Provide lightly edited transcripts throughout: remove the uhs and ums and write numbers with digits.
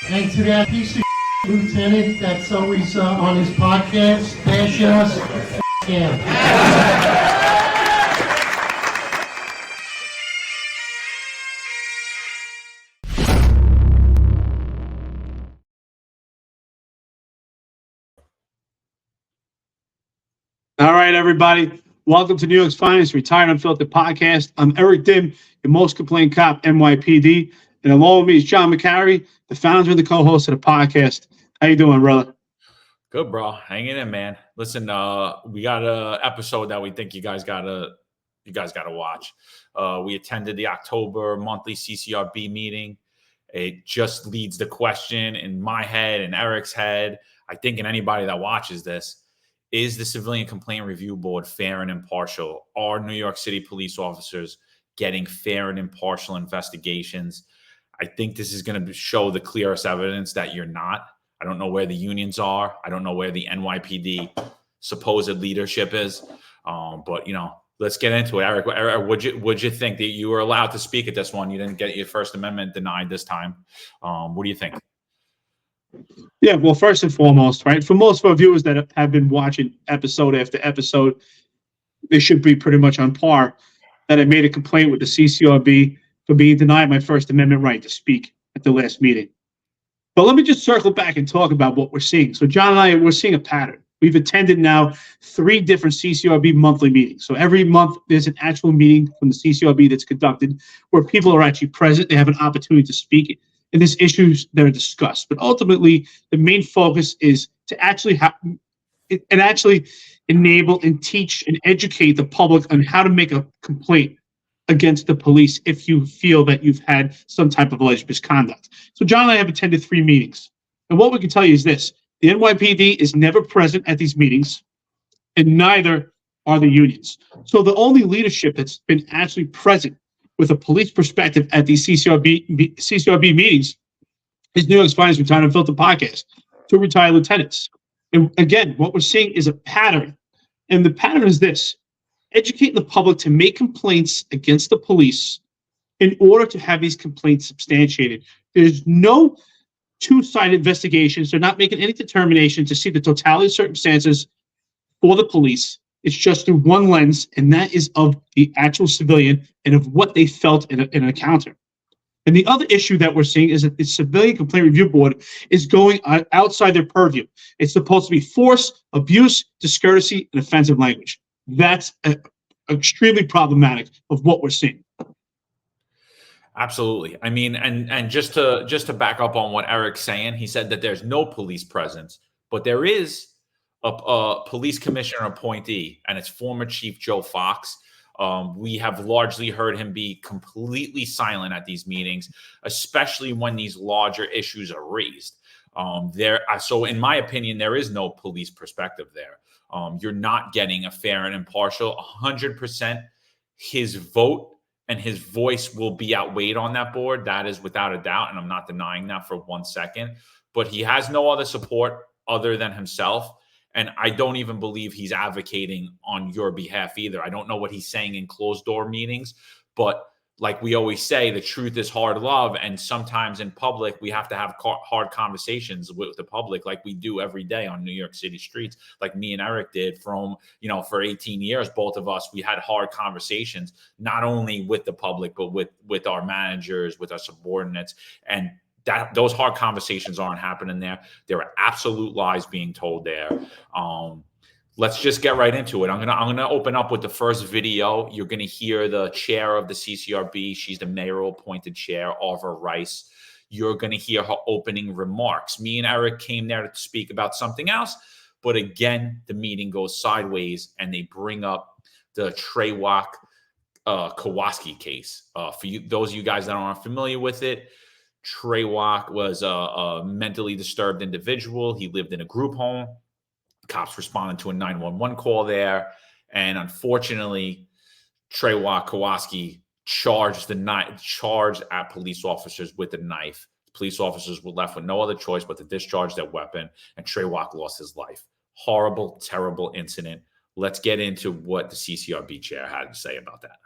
And to that piece of lieutenant that's always on his podcast, bash us, him. All right, everybody. Welcome to New York's Finest Retired Unfiltered Podcast. I'm Eric Dim, your most complained cop, NYPD. And along with me is John McCary, the founder and the co-host of the podcast. How you doing, brother? Good, bro. Hanging in, man. Listen, we got a episode that we think you guys gotta watch. We attended the October monthly CCRB meeting. It just leads the question in my head and Eric's head, I think, and anybody that watches this: is the Civilian Complaint Review Board fair and impartial? Are New York City police officers getting fair and impartial investigations? I think this is going to show the clearest evidence that you're not. I don't know where the unions are. I don't know where the NYPD supposed leadership is. But, let's get into it. Eric, would you think that you were allowed to speak at this one? You didn't get your First Amendment denied this time. What do you think? Yeah, well, first and foremost, right, for most of our viewers that have been watching episode after episode, they should be pretty much on par that I made a complaint with the CCRB for being denied my First Amendment right to speak at the last meeting. But let me just circle back and talk about what we're seeing. So John and I, we're seeing a pattern. We've attended now 3 different CCRB monthly meetings. So every month there's an actual meeting from the CCRB that's conducted where people are actually present. They have an opportunity to speak, and there's issues that are discussed. But ultimately, the main focus is to actually enable and teach and educate the public on how to make a complaint against the police if you feel that you've had some type of alleged misconduct. So John and I have attended 3 meetings. And what we can tell you is this: the NYPD is never present at these meetings, and neither are the unions. So the only leadership that's been actually present with a police perspective at these CCRB meetings is New York's Finest Retired Unfiltered Podcast, 2 retired lieutenants. And again, what we're seeing is a pattern. And the pattern is this: educating the public to make complaints against the police in order to have these complaints substantiated. There's no two-sided investigations. They're not making any determination to see the totality of circumstances for the police. It's just through one lens, and that is of the actual civilian and of what they felt in an encounter. And the other issue that we're seeing is that the Civilian Complaint Review Board is going outside their purview. It's supposed to be force, abuse, discourtesy, and offensive language. That's extremely problematic of what we're seeing. Absolutely. I mean, and just to back up on what Eric's saying, he said that there's no police presence, but there is a police commissioner appointee, and it's former Chief Joe Fox. We have largely heard him be completely silent at these meetings, especially when these larger issues are raised. So in my opinion, there is no police perspective there. You're not getting a fair and impartial. 100% his vote and his voice will be outweighed on that board. That is without a doubt, and I'm not denying that for 1 second. But he has no other support other than himself. And I don't even believe he's advocating on your behalf either. I don't know what he's saying in closed-door meetings, but like we always say, the truth is hard love. And sometimes in public, we have to have hard conversations with the public like we do every day on New York City streets, like me and Eric did for 18 years. Both of us, we had hard conversations, not only with the public, but with our managers, with our subordinates. And those hard conversations aren't happening there. There are absolute lies being told there. Let's just get right into it. I'm gonna open up with the first video. You're gonna hear the chair of the CCRB. She's the mayoral appointed chair, Arva Rice. You're gonna hear her opening remarks. Me and Eric came there to speak about something else, but again, the meeting goes sideways, and they bring up the Trewick Kowalski case. For those of you guys that aren't familiar with it, Trewick was a mentally disturbed individual. He lived in a group home. Cops responded to a 911 call there. And unfortunately, Trewick Kowalski charged at police officers with a knife. Police officers were left with no other choice but to discharge their weapon, and Trewick lost his life. Horrible, terrible incident. Let's get into what the CCRB chair had to say about that.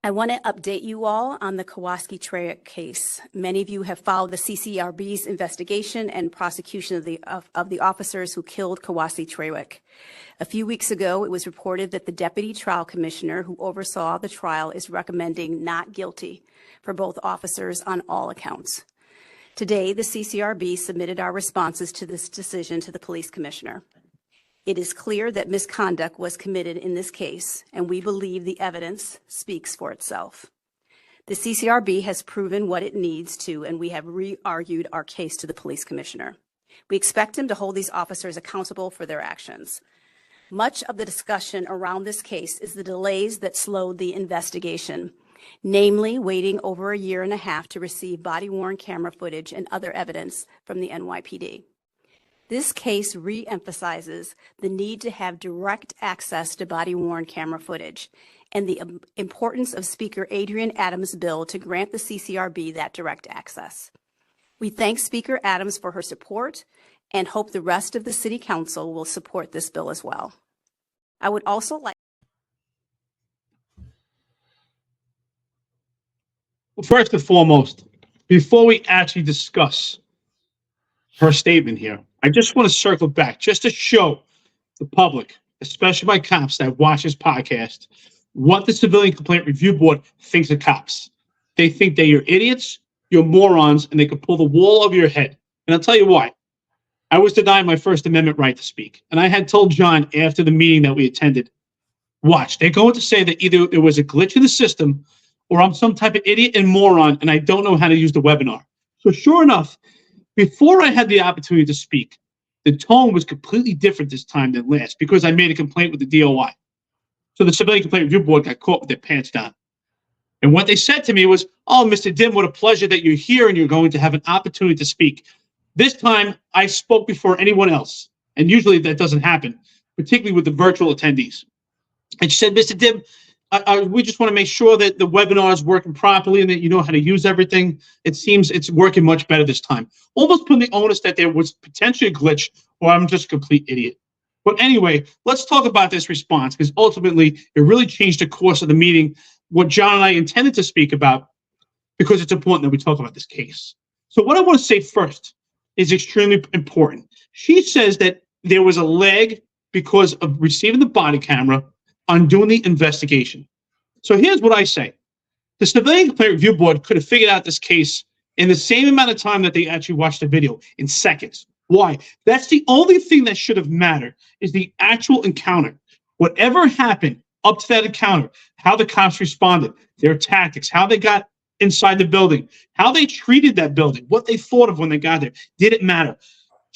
I want to update you all on the Trewick case. Many of you have followed the CCRB's investigation and prosecution of the officers who killed Trewick. A few weeks ago, it was reported that the deputy trial commissioner who oversaw the trial is recommending not guilty for both officers on all accounts. Today, the CCRB submitted our responses to this decision to the police commissioner. It is clear that misconduct was committed in this case, and we believe the evidence speaks for itself. The CCRB has proven what it needs to, and we have re-argued our case to the police commissioner. We expect him to hold these officers accountable for their actions. Much of the discussion around this case is the delays that slowed the investigation, namely waiting over a year and a half to receive body-worn camera footage and other evidence from the NYPD. This case re-emphasizes the need to have direct access to body-worn camera footage and the importance of Speaker Adrian Adams' bill to grant the CCRB that direct access. We thank Speaker Adams for her support and hope the rest of the City Council will support this bill as well. I would also like Well, first and foremost, before we actually discuss her statement here, I just want to circle back just to show the public, especially my cops that watch this podcast, what the Civilian Complaint Review Board thinks of cops. They think that you're idiots, you're morons, and they can pull the wool over your head. And I'll tell you why. I was denied my First Amendment right to speak. And I had told John after the meeting that we attended, watch, they're going to say that either there was a glitch in the system or I'm some type of idiot and moron and I don't know how to use the webinar. So sure enough, before I had the opportunity to speak, the tone was completely different this time than last because I made a complaint with the DOI. So the Civilian Complaint Review Board got caught with their pants down. And what they said to me was, oh, Mr. Dim, what a pleasure that you're here and you're going to have an opportunity to speak. This time, I spoke before anyone else. And usually that doesn't happen, particularly with the virtual attendees. And she said, Mr. Dim, we just want to make sure that the webinar is working properly and that you know how to use everything. It seems it's working much better this time. Almost putting the onus that there was potentially a glitch or I'm just a complete idiot. But anyway, let's talk about this response because ultimately it really changed the course of the meeting, what John and I intended to speak about, because it's important that we talk about this case. So what I want to say first is extremely important. She says that there was a lag because of receiving the body camera on doing the investigation. So here's what I say. The Civilian Complaint Review Board could have figured out this case in the same amount of time that they actually watched the video, in seconds. Why? That's the only thing that should have mattered is the actual encounter. Whatever happened up to that encounter, how the cops responded, their tactics, how they got inside the building, how they treated that building, what they thought of when they got there, didn't matter.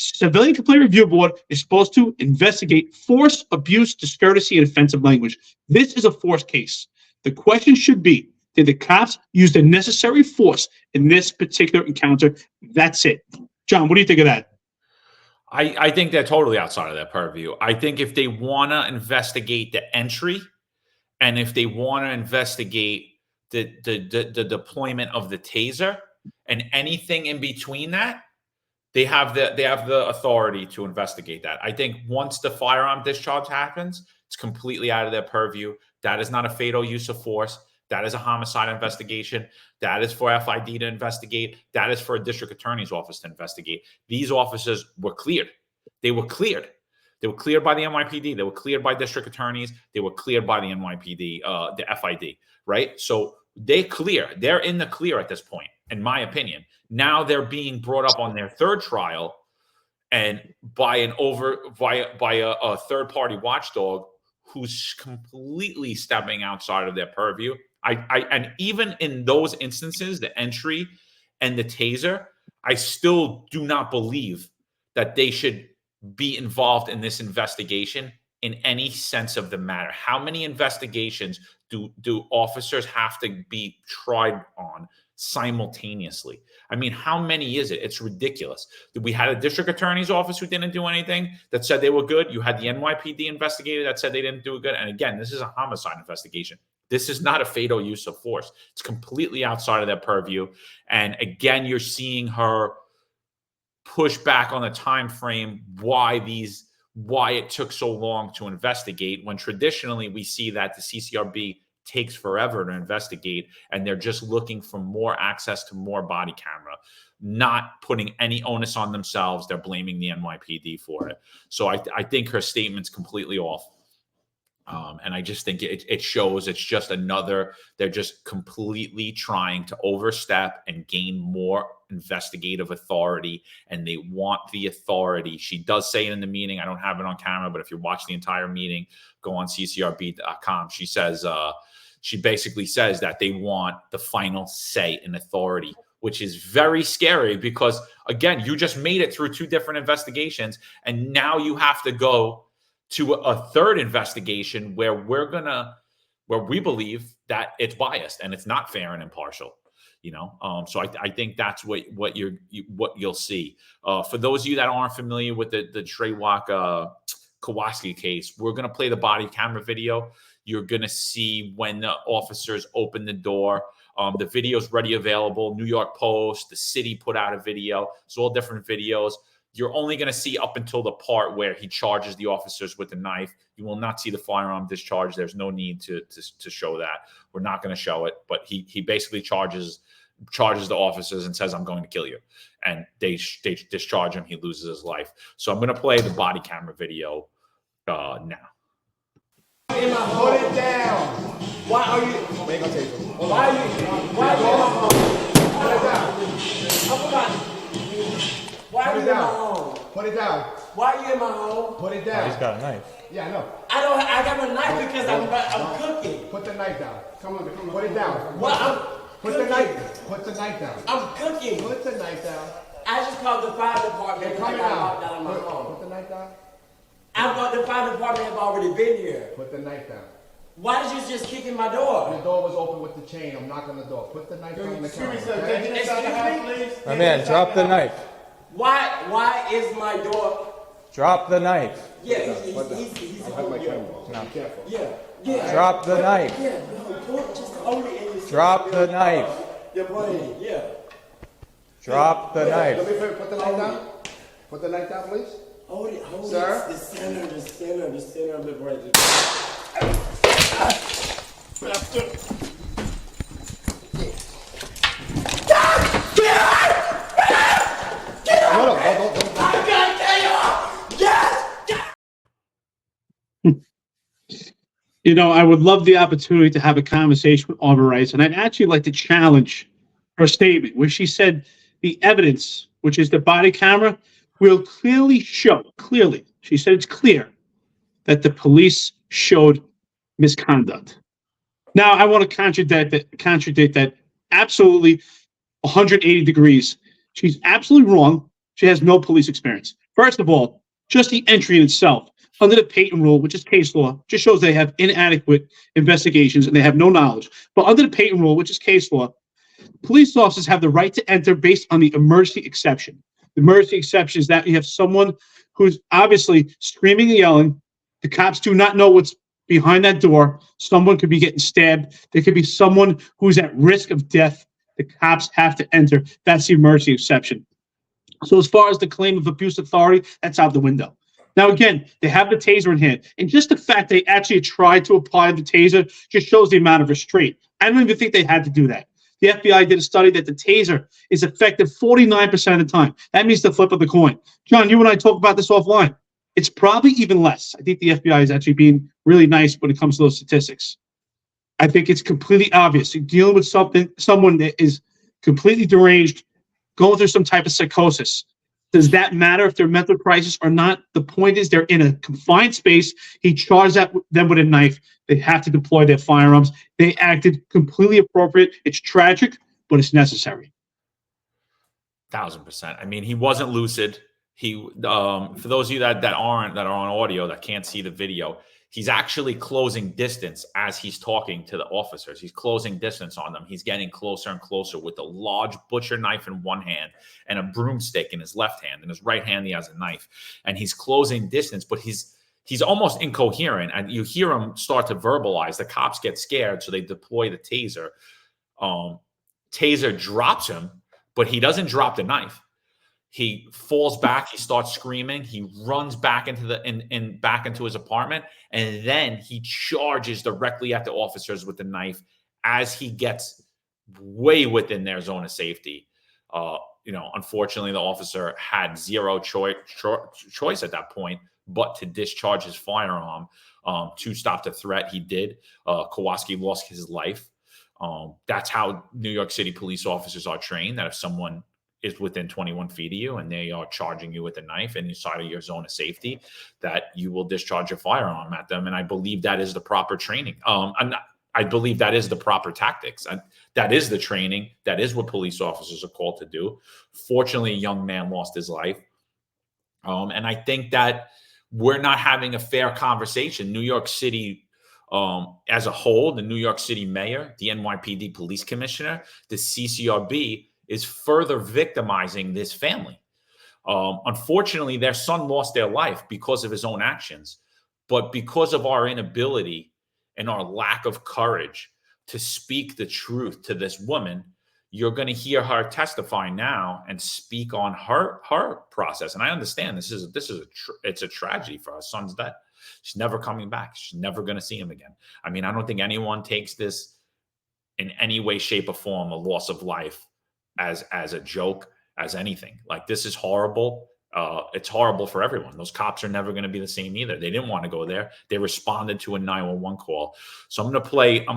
Civilian Complaint Review Board is supposed to investigate force, abuse, discourtesy, and offensive language. This is a force case. The question should be, did the cops use the necessary force in this particular encounter? That's it. John, what do you think of that? I think they're totally outside of their purview. I think if they want to investigate the entry and if they want to investigate the deployment of the taser and anything in between that, they have the authority to investigate that. I think once the firearm discharge happens, it's completely out of their purview. That is not a fatal use of force. That is a homicide investigation. That is for FID to investigate. That is for a district attorney's office to investigate. These officers were cleared. They were cleared. They were cleared by the NYPD. They were cleared by district attorneys. They were cleared by the NYPD, the FID, right? So they're clear. They're in the clear at this point, in my opinion. Now they're being brought up on their third trial and by a third-party watchdog who's completely stepping outside of their purview. And even in those instances, the entry and the taser, I still do not believe that they should be involved in this investigation in any sense of the matter. How many investigations do officers have to be tried on simultaneously? I mean, how many is it? It's ridiculous. We had a district attorney's office who didn't do anything that said they were good. You had the NYPD investigator that said they didn't do good. And again, this is a homicide investigation. This is not a fatal use of force. It's completely outside of their purview. And again, you're seeing her push back on the time frame why it took so long to investigate, when traditionally we see that the CCRB takes forever to investigate, and they're just looking for more access to more body camera, not putting any onus on themselves. They're blaming the NYPD for it. So I think her statement's completely off. And I just think it shows it's just another, they're just completely trying to overstep and gain more investigative authority, and they want the authority. She does say it in the meeting. I don't have it on camera, but if you watch the entire meeting, go on CCRB.com. She says, she basically says that they want the final say in authority, which is very scary because, again, you just made it through 2 different investigations, and now you have to go to a third investigation where we believe that it's biased and it's not fair and impartial, So I think that's what you'll see. For those of you that aren't familiar with the Trewick Kowalski case, we're going to play the body camera video. You're going to see when the officers open the door. The video's ready, available. New York Post, the city put out a video. It's all different videos. You're only going to see up until the part where he charges the officers with a knife. You will not see the firearm discharge. There's no need to show that. We're not going to show it. But he basically charges the officers and says, "I'm going to kill you." And they discharge him. He loses his life. So I'm going to play the body camera video now. Put it down. Why are you? Why are you? Why are you in my home? Put it down. Why are you in my home? Put it down. Why are you in my home? Put it down. He's got a knife. Yeah, I know. I got a knife because I'm cooking. Put the knife down. Come on. Put it down. Put the knife down. I'm cooking. Put the knife down. I just called the fire department. Come down. Put the knife down. I thought the fire department have already been here. Put the knife down. Why did you just kick in my door? The door was open with the chain. I'm knocking the door. Put the knife down in the counter. Excuse me? My man, drop the knife. Why is my door? Drop the knife. Yeah, he's holding you. No. Be careful. Yeah. Drop the knife. Yeah, no, just hold it in your Drop the knife. Your brain, yeah. Drop the knife. Let me put the knife down. Put the knife down, please. Hold it, Sir? The center of the brain. I would love the opportunity to have a conversation with Aubrey Rice, and I'd actually like to challenge her statement where she said the evidence, which is the body camera, will clearly show, she said it's clear, that the police showed misconduct. Now, I want to contradict that absolutely 180 degrees. She's absolutely wrong. She has no police experience. First of all, just the entry in itself, under the Payton rule, which is case law, just shows they have inadequate investigations and they have no knowledge. But under the Payton rule, which is case law, police officers have the right to enter based on the emergency exception. The emergency exception is that you have someone who's obviously screaming and yelling. The cops do not know what's behind that door. Someone could be getting stabbed. There could be someone who's at risk of death. The cops have to enter. That's the emergency exception. So as far as the claim of abuse of authority, that's out the window. Now, again, they have the taser in hand. And just the fact they actually tried to apply the taser just shows the amount of restraint. I don't even think they had to do that. The FBI did a study that the taser is effective 49% of the time. That means the flip of the coin. John, you and I talked about this offline. It's probably even less. I think the FBI is actually being really nice when it comes to those statistics. I think it's completely obvious. You're dealing with someone that is completely deranged, going through some type of psychosis. Does that matter if they're mental crisis or not? The point is they're in a confined space. He charged them with a knife. They have to deploy their firearms. They acted completely appropriate. It's tragic, but it's necessary. 1,000%. I mean, he wasn't lucid. He, for those of you that are on audio that can't see the video, he's actually closing distance as he's talking to the officers. He's closing distance on them. He's getting closer and closer with a large butcher knife in one hand and a broomstick in his left hand. In his right hand, he has a knife. And he's closing distance, but he's almost incoherent. And you hear him start to verbalize. The cops get scared, so they deploy the taser. Taser drops him, but he doesn't drop the knife. He falls back. He starts screaming. He runs back into back into his apartment, and then he charges directly at the officers with the knife as he gets way within their zone of safety. Unfortunately, the officer had zero choice at that point but to discharge his firearm to stop the threat. He did. Kowalski lost his life. That's how New York City police officers are trained, that if someone is within 21 feet of you and they are charging you with a knife inside of your zone of safety, that you will discharge your firearm at them. And I believe that is the proper training. I believe that is the proper tactics. And that is the training. That is what police officers are called to do. Fortunately, a young man lost his life. And I think that we're not having a fair conversation. New York City as a whole, the New York City mayor, the NYPD police commissioner, the CCRB is further victimizing this family. Unfortunately, their son lost their life because of his own actions, but because of our inability and our lack of courage to speak the truth to this woman, you're going to hear her testify now and speak on her process. And I understand it's a tragedy for her son's death. She's never coming back. She's never going to see him again. I mean, I don't think anyone takes this in any way, shape, or form, a loss of life, as a joke, as anything. Like, this is horrible. It's horrible for everyone. Those cops are never going to be the same either. They didn't want to go there. They responded to a 911 call. So I'm going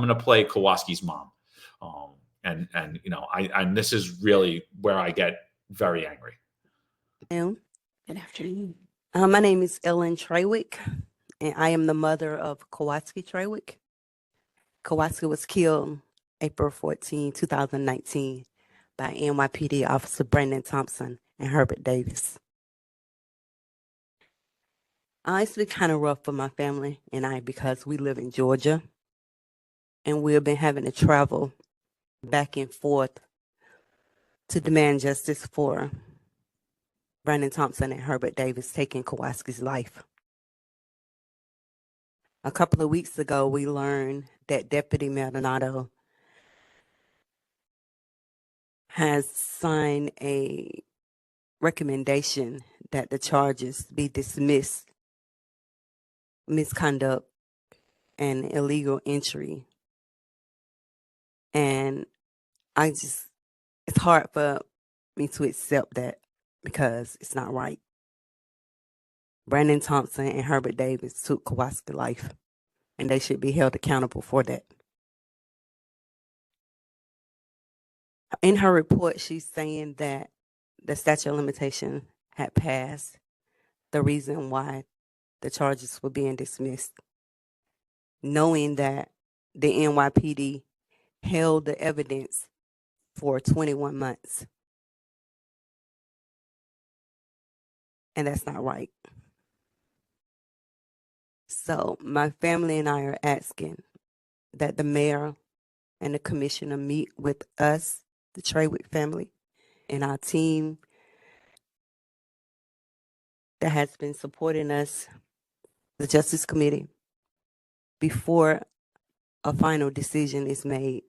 to play Kowalski's mom. And this is really where I get very angry. Good afternoon. My name is Ellen Trewick, and I am the mother of Kowalski Trewick. Kowalski was killed April 14, 2019 by NYPD Officer Brandon Thompson and Herbert Davis. It's been kind of rough for my family and I because we live in Georgia, and we've been having to travel back and forth to demand justice for Brandon Thompson and Herbert Davis taking Kowalski's life. A couple of weeks ago, we learned that Deputy Maldonado has signed a recommendation that the charges be dismissed, misconduct and illegal entry. And it's hard for me to accept that because it's not right. Brandon Thompson and Herbert Davis took Kowalski's life, and they should be held accountable for that. In her report, she's saying that the statute of limitation had passed, the reason why the charges were being dismissed, knowing that the NYPD held the evidence for 21 months. And that's not right. So my family and I are asking that the mayor and the commissioner meet with us, the Trewick family, and our team that has been supporting us, the Justice Committee, before a final decision is made.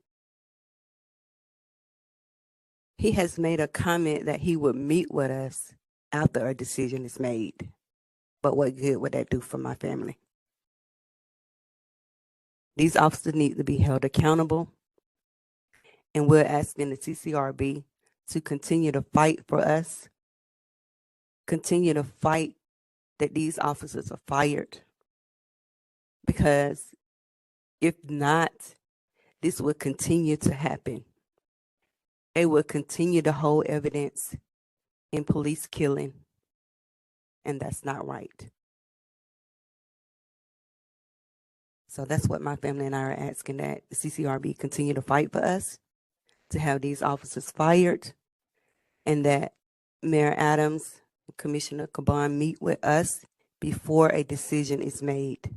He has made a comment that he would meet with us after a decision is made. But what good would that do for my family? These officers need to be held accountable, and we're asking the CCRB to continue to fight for us, continue to fight that these officers are fired, because if not, this will continue to happen. They will continue to hold evidence in police killing, and that's not right. So that's what my family and I are asking, that the CCRB continue to fight for us, to have these officers fired, and that Mayor Adams and Commissioner Caban meet with us before a decision is made.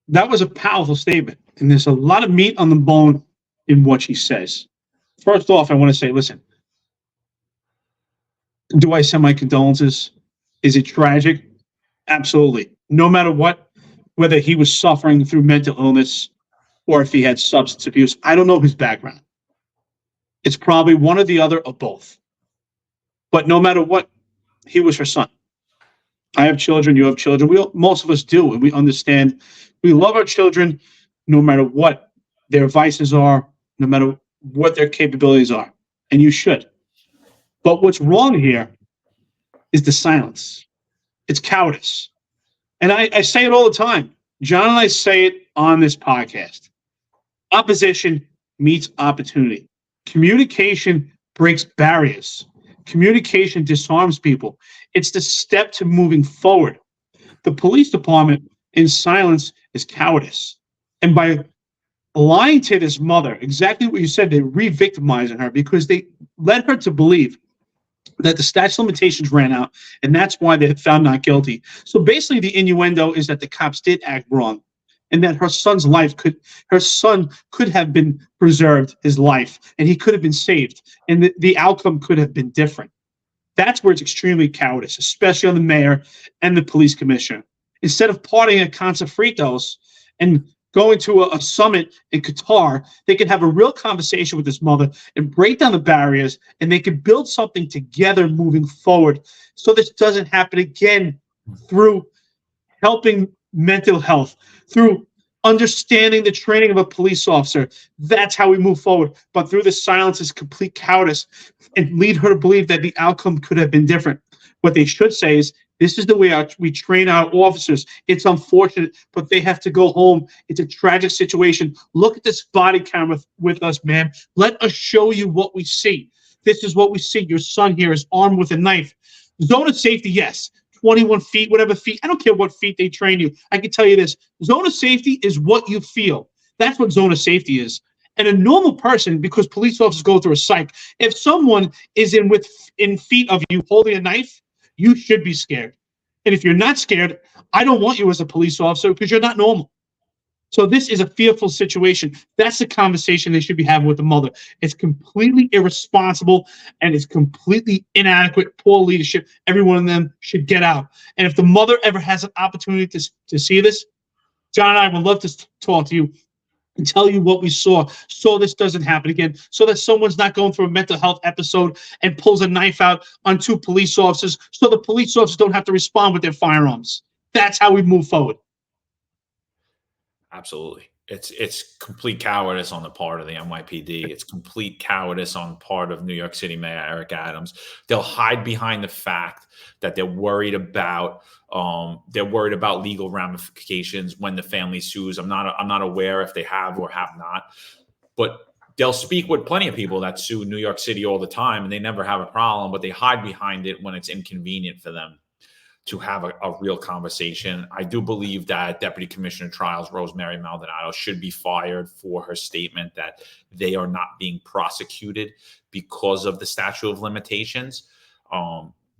That was a powerful statement, and there's a lot of meat on the bone in what she says. First off, I want to say, listen, do I send my condolences? Is it tragic? Absolutely. No matter what, whether he was suffering through mental illness or if he had substance abuse, I don't know his background. It's probably one or the other or both. But no matter what, he was her son. I have children, you have children. Most of us do, and we understand. We love our children no matter what their vices are, no matter what their capabilities are, and you should. But what's wrong here is the silence. It's cowardice. And I say it all the time. John and I say it on this podcast. Opposition meets opportunity. Communication breaks barriers. Communication disarms people. It's the step to moving forward. The police department in silence is cowardice. And by lying to this mother, exactly what you said, they're re-victimizing her because they led her to believe that the statute of limitations ran out, and that's why they found not guilty. So basically the innuendo is that the cops did act wrong, and that her son could have been preserved, his life, and he could have been saved, and the outcome could have been different. That's where it's extremely cowardice, especially on the mayor and the police commissioner. Instead of partying at Fritos and going to a summit in Qatar, they could have a real conversation with this mother and break down the barriers, and they could build something together moving forward so this doesn't happen again, through helping mental health, through understanding the training of a police officer. That's how we move forward. But through the silence is complete cowardice and lead her to believe that the outcome could have been different. What they should say is, this is the way we train our officers. It's unfortunate, but they have to go home. It's a tragic situation. Look at this body camera with us, ma'am. Let us show you what we see. This is what we see. Your son here is armed with a knife. Zone of safety, yes. 21 feet, whatever feet. I don't care what feet they train you. I can tell you this. Zone of safety is what you feel. That's what zone of safety is. And a normal person, because police officers go through a psych, if someone is in feet of you holding a knife, you should be scared. And if you're not scared, I don't want you as a police officer because you're not normal. So this is a fearful situation. That's the conversation they should be having with the mother. It's completely irresponsible and it's completely inadequate, poor leadership. Every one of them should get out. And if the mother ever has an opportunity to see this, John and I would love to talk to you and tell you what we saw, so this doesn't happen again, so that someone's not going through a mental health episode and pulls a knife out on two police officers, so the police officers don't have to respond with their firearms. That's how we move forward. Absolutely. It's complete cowardice on the part of the NYPD. It's complete cowardice on the part of New York City Mayor Eric Adams. They'll hide behind the fact that they're worried about legal ramifications when the family sues. I'm not aware if they have or have not, but they'll speak with plenty of people that sue New York City all the time, and they never have a problem, but they hide behind it when it's inconvenient for them to have a real conversation. I do believe that Deputy Commissioner Trials Rosemary Maldonado should be fired for her statement that they are not being prosecuted because of the statute of limitations.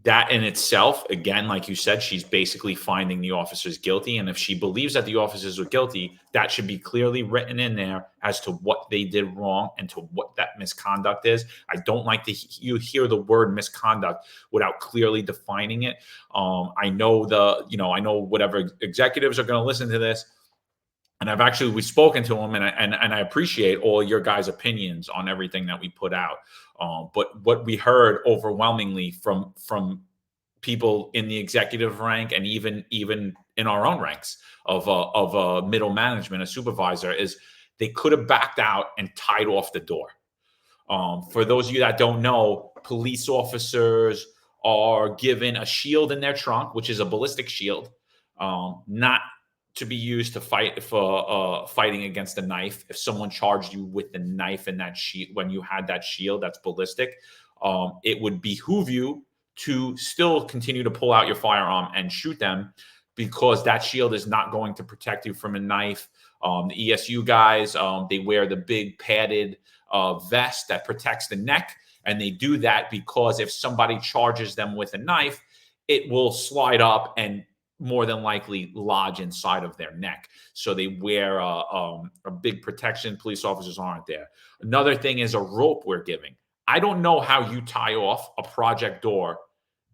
That in itself, again, like you said, she's basically finding the officers guilty. And if she believes that the officers are guilty, that should be clearly written in there as to what they did wrong and to what that misconduct is. I don't like to hear the word misconduct without clearly defining it. I know whatever executives are going to listen to this, and we've spoken to them, and I appreciate all your guys' opinions on everything that we put out. But what we heard overwhelmingly from people in the executive rank and even in our own ranks of middle management, a supervisor, is they could have backed out and tied off the door. For those of you that don't know, police officers are given a shield in their trunk, which is a ballistic shield, not to be used to fight for fighting against a knife. If someone charged you with the knife in that when you had that shield that's ballistic, it would behoove you to still continue to pull out your firearm and shoot them, because that shield is not going to protect you from a knife. The ESU guys, they wear the big padded vest that protects the neck, and they do that because if somebody charges them with a knife, it will slide up and more than likely lodge inside of their neck. So they wear a big protection. Police officers aren't there. Another thing is a rope we're giving. I don't know how you tie off a project door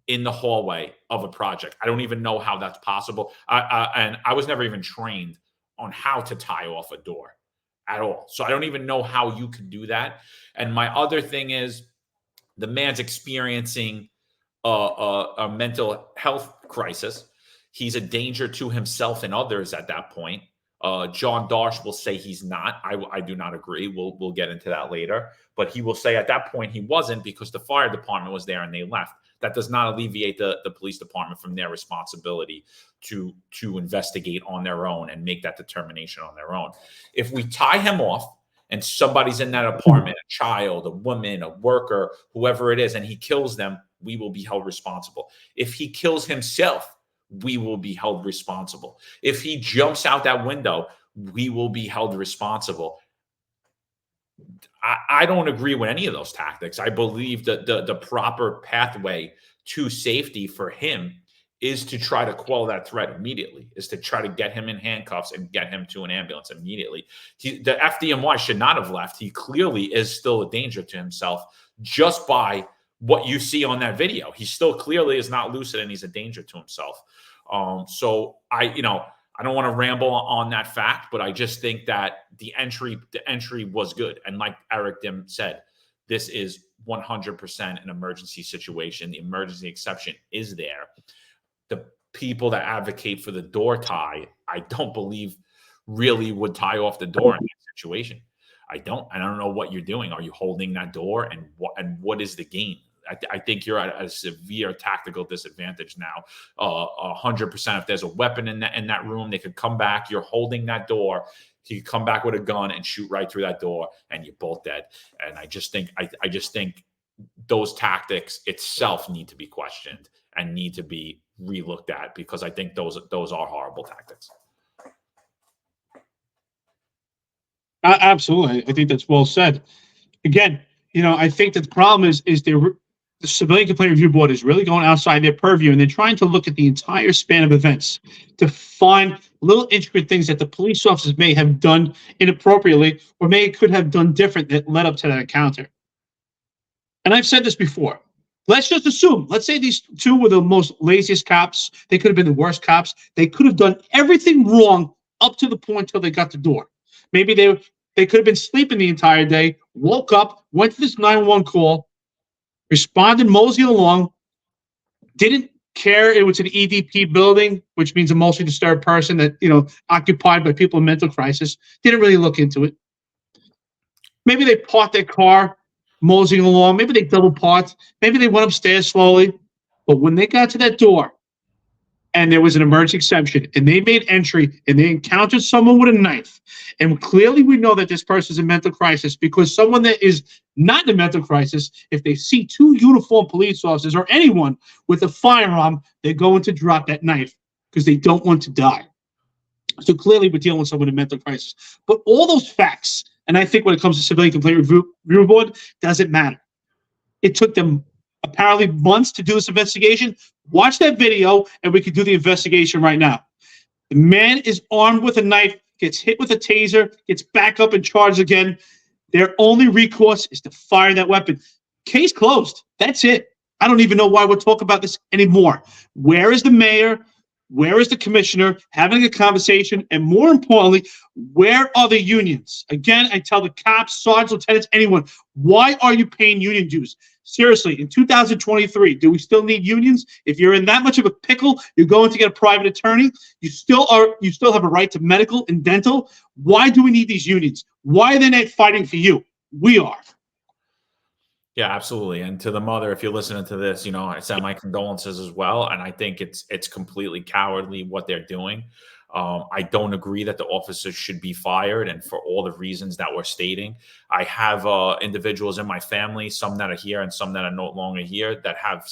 in the hallway of a project. I don't even know how that's possible. And I was never even trained on how to tie off a door at all. So I don't even know how you could do that. And my other thing is, the man's experiencing a mental health crisis. He's a danger to himself and others at that point. John Darsh will say he's not. I do not agree. We'll get into that later. But he will say at that point he wasn't, because the fire department was there and they left. That does not alleviate the police department from their responsibility to investigate on their own and make that determination on their own. If we tie him off and somebody's in that apartment, a child, a woman, a worker, whoever it is, and he kills them, we will be held responsible. If he kills himself, we will be held responsible. If he jumps out that window, we will be held responsible. I don't agree with any of those tactics. I believe that the proper pathway to safety for him is to try to quell that threat immediately, is to try to get him in handcuffs and get him to an ambulance immediately. The FDNY should not have left. He clearly is still a danger to himself just by what you see on that video. He still clearly is not lucid and he's a danger to himself. So I don't want to ramble on that fact, but I just think that the entry was good. And like Eric Dim said, this is 100% an emergency situation. The emergency exception is there. The people that advocate for the door tie, I don't believe really would tie off the door in that situation. I don't know what you're doing. Are you holding that door? And what is the gain? I think you're at a severe tactical disadvantage now. 100%. If there's a weapon in that room, they could come back. You're holding that door. He could come back with a gun and shoot right through that door, and you're both dead. And I just think those tactics itself need to be questioned and need to be relooked at, because I think those are horrible tactics. Absolutely. I think that's well said. Again, I think that the problem is the Civilian Complaint Review Board is really going outside their purview, and they're trying to look at the entire span of events to find little intricate things that the police officers may have done inappropriately or could have done different that led up to that encounter. And I've said this before. Let's just assume, let's say these two were the most laziest cops. They could have been the worst cops. They could have done everything wrong up to the point until they got the door. Maybe they could have been sleeping the entire day, woke up, went to this 911 call, responded, moseyed along, didn't care it was an EDP building, which means a emotionally disturbed person that, occupied by people in mental crisis, didn't really look into it. Maybe they parked their car, moseying along. Maybe they double parked. Maybe they went upstairs slowly. But when they got to that door and there was an emergency exception and they made entry and they encountered someone with a knife, and clearly we know that this person is in mental crisis, because someone that is not in a mental crisis, if they see two uniformed police officers or anyone with a firearm, they're going to drop that knife because they don't want to die. So clearly we're dealing with someone in mental crisis. But all those facts, and I think when it comes to Civilian Complaint Review Board, doesn't matter. It took them apparently months to do this investigation. Watch that video and we can do the investigation right now. The man is armed with a knife, gets hit with a taser, gets back up and charged again. Their only recourse is to fire that weapon. Case closed. That's it. I don't even know why we're talking about this anymore. Where is the mayor? Where is the commissioner having a conversation? And more importantly, where are the unions? Again, I tell the cops, sergeants, lieutenants, anyone, why are you paying union dues? Seriously, in 2023, do we still need unions? If you're in that much of a pickle, you're going to get a private attorney. You still have a right to medical and dental. Why do we need these unions? Why are they not fighting for you? We are. Yeah, absolutely. And to the mother, if you're listening to this, I send my condolences as well. And I think it's completely cowardly what they're doing. I don't agree that the officers should be fired, and for all the reasons that we're stating. I have individuals in my family, some that are here and some that are no longer here, that have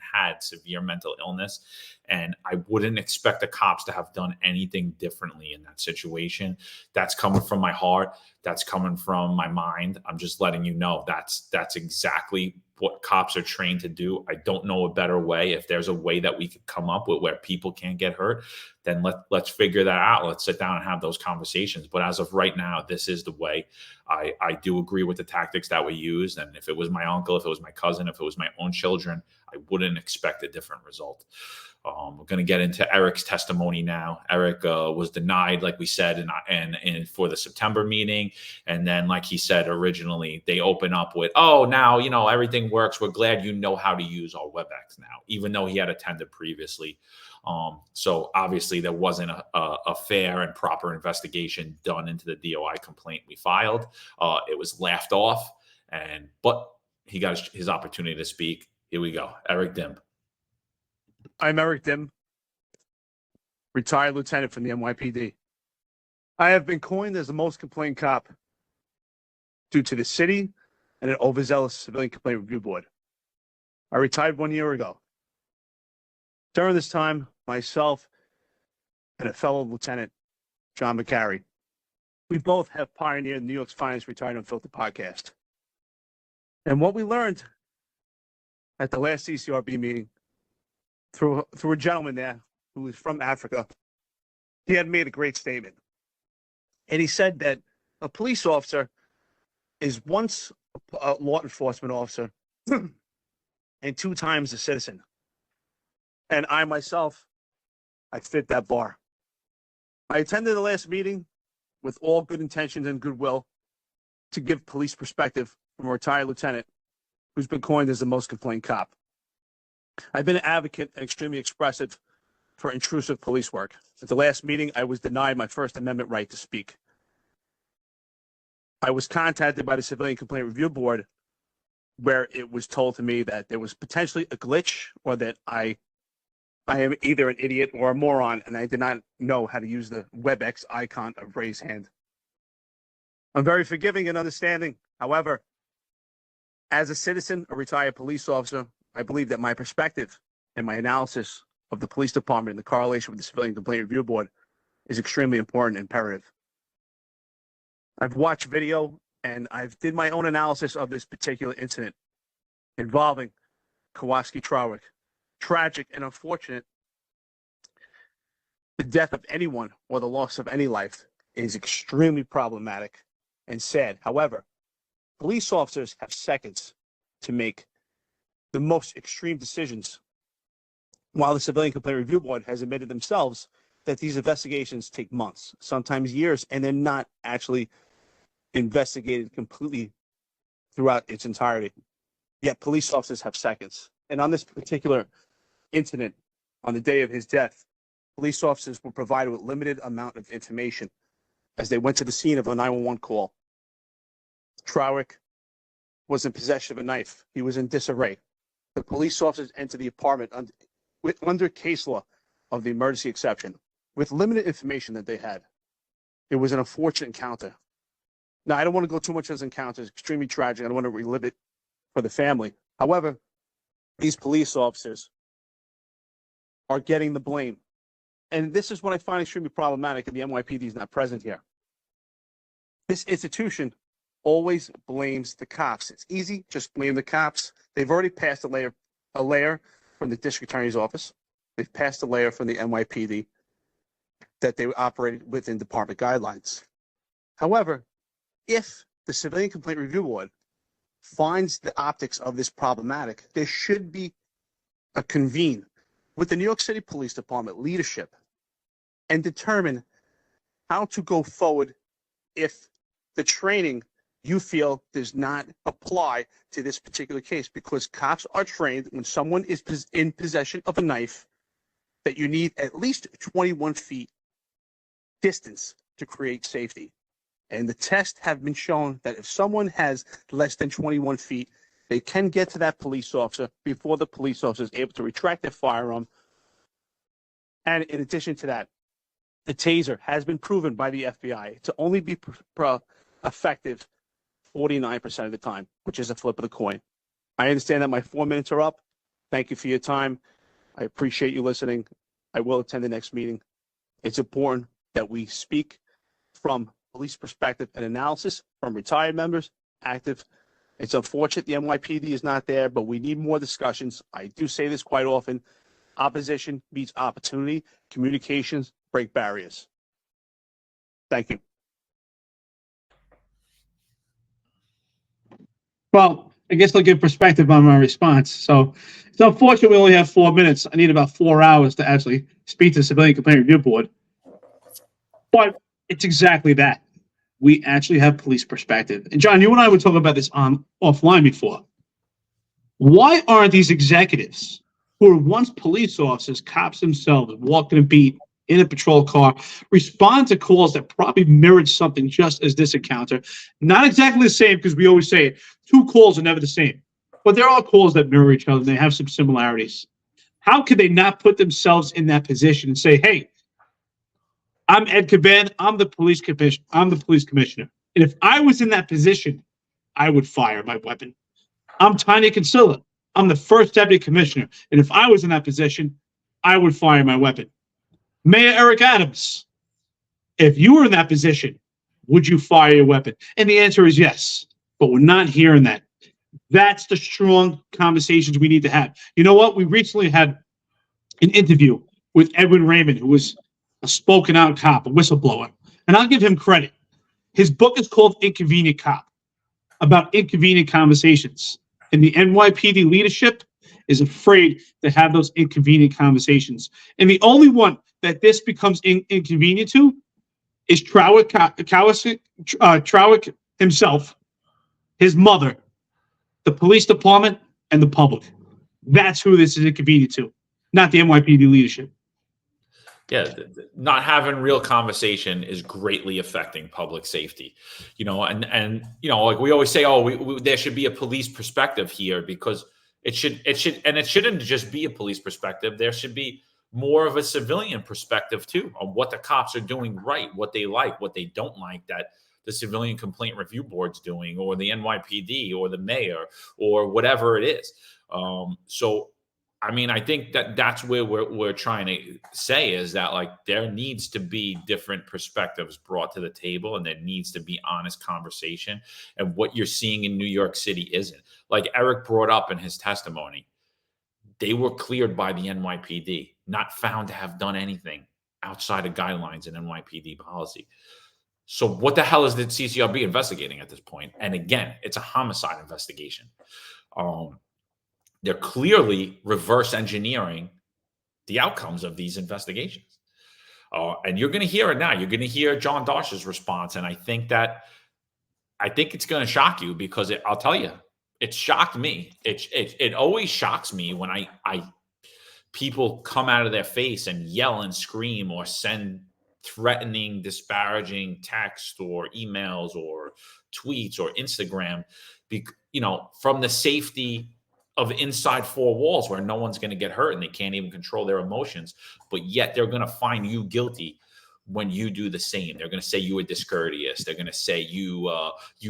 had severe mental illness. And I wouldn't expect the cops to have done anything differently in that situation. That's coming from my heart. That's coming from my mind. I'm just letting you know that's exactly what cops are trained to do. I don't know a better way. If there's a way that we could come up with where people can't get hurt, then let's figure that out. Let's sit down and have those conversations. But as of right now, this is the way. I do agree with the tactics that were used. And if it was my uncle, if it was my cousin, if it was my own children, I wouldn't expect a different result. We're going to get into Eric's testimony now. Eric was denied, like we said, and for the September meeting. And then, like he said originally, they open up with, oh, now, everything works. We're glad you know how to use our WebEx now, even though he had attended previously. So obviously there wasn't a fair and proper investigation done into the DOI complaint we filed. It was laughed off, but he got his opportunity to speak. Here we go. Eric Dim. I'm Eric Dim, retired lieutenant from the NYPD. I have been coined as the most complained cop due to the city and an overzealous civilian complaint review board. I retired 1 year ago. During this time, myself and a fellow lieutenant, John McCary, we both have pioneered New York's finest Retired Unfiltered podcast. And what we learned at the last CCRB meeting through a gentleman there who was from Africa, he had made a great statement. And he said that a police officer is once a law enforcement officer and 2 times a citizen. And I myself, I fit that bar. I attended the last meeting with all good intentions and goodwill to give police perspective from a retired lieutenant who's been coined as the most complained cop. I've been an advocate and extremely expressive for intrusive police work. At the last meeting, I was denied my First Amendment right to speak. I was contacted by the Civilian Complaint Review Board where it was told to me that there was potentially a glitch or that I am either an idiot or a moron and I did not know how to use the WebEx icon of raise hand. I'm very forgiving and understanding. However, as a citizen, a retired police officer, I believe that my perspective and my analysis of the police department and the correlation with the Civilian Complaint Review Board is extremely important and imperative. I've watched video and I've did my own analysis of this particular incident involving Kowalski Trewick. Tragic and unfortunate. The death of anyone or the loss of any life is extremely problematic and sad. However, police officers have seconds to make the most extreme decisions, while the Civilian Complaint Review Board has admitted themselves that these investigations take months, sometimes years, and they're not actually investigated completely throughout its entirety. Yet police officers have seconds. And on this particular incident, on the day of his death, police officers were provided with limited amount of information as they went to the scene of a 911 call. Trewick was in possession of a knife. He was in disarray. The police officers entered the apartment under case law of the emergency exception with limited information that they had. It was an unfortunate encounter. Now, I don't want to go too much as encounter. It's extremely tragic. I don't want to relive it for the family. However, these police officers are getting the blame. And this is what I find extremely problematic, and the NYPD is not present here. This institution always blames the cops. It's easy, just blame the cops. They've already passed a layer from the district attorney's office. They've passed a layer from the NYPD that they operated within department guidelines. However, if the Civilian Complaint Review Board finds the optics of this problematic, there should be a convene with the New York City Police Department leadership and determine how to go forward if the training you feel does not apply to this particular case, because cops are trained when someone is in possession of a knife that you need at least 21 feet distance to create safety. And the tests have been shown that if someone has less than 21 feet, they can get to that police officer before the police officer is able to retract their firearm. And in addition to that, the taser has been proven by the FBI to only be effective 49% of the time, which is a flip of the coin. I understand that my 4 minutes are up. Thank you for your time. I appreciate you listening. I will attend the next meeting. It's important that we speak from police perspective and analysis from retired members, active. It's unfortunate the NYPD is not there, but we need more discussions. I do say this quite often. Opposition meets opportunity. Communications break barriers. Thank you. Well, I guess I'll give perspective on my response. So it's unfortunate we only have 4 minutes. I need about 4 hours to actually speak to the Civilian Complaint Review Board. But it's exactly that. We actually have police perspective. And John, you and I were talking about this on offline before. Why aren't these executives who were once police officers, cops themselves, walking a beat in a patrol car, respond to calls that probably mirrored something just as this encounter? Not exactly the same, because we always say it. 2 calls are never the same. But there are calls that mirror each other, and they have some similarities. How could they not put themselves in that position and say, hey, I'm Ed Caban, I'm the police commissioner. And if I was in that position, I would fire my weapon. I'm Tanya Kinsella. I'm the first deputy commissioner. And if I was in that position, I would fire my weapon. Mayor Eric Adams, if you were in that position, would you fire your weapon? And the answer is yes, but we're not hearing that. That's the strong conversations we need to have. You know what? We recently had an interview with Edwin Raymond, who was a spoken out cop, a whistleblower. And I'll give him credit. His book is called Inconvenient Cop, about inconvenient conversations. And the NYPD leadership is afraid to have those inconvenient conversations. And the only one that this becomes inconvenient to is Trewick himself, his mother, the police department, and the public. That's who this is inconvenient to, not the NYPD leadership. Yeah, not having real conversation is greatly affecting public safety, and like we always say, there should be a police perspective here, because it shouldn't just be a police perspective. There should be more of a civilian perspective too, on what the cops are doing right, what they like, what they don't like, that the Civilian Complaint Review Board's doing, or the NYPD, or the mayor, or whatever it is. So I mean, I think that's where we're trying to say, is that, like, there needs to be different perspectives brought to the table, and there needs to be honest conversation. And what you're seeing in New York City isn't. Like Eric brought up in his testimony, they were cleared by the NYPD, not found to have done anything outside of guidelines and NYPD policy. So what the hell is the CCRB investigating at this point? And again, it's a homicide investigation. They're clearly reverse engineering the outcomes of these investigations. And you're going to hear it now. You're going to hear John Darsh's response. And I think it's going to shock you, because I'll tell you, it shocked me. It always shocks me when people come out of their face and yell and scream, or send threatening, disparaging text or emails or tweets or Instagram, from the safety of inside 4 walls, where no one's going to get hurt and they can't even control their emotions, but yet they're going to find you guilty when you do the same. They're going to say you were discourteous. They're going to say you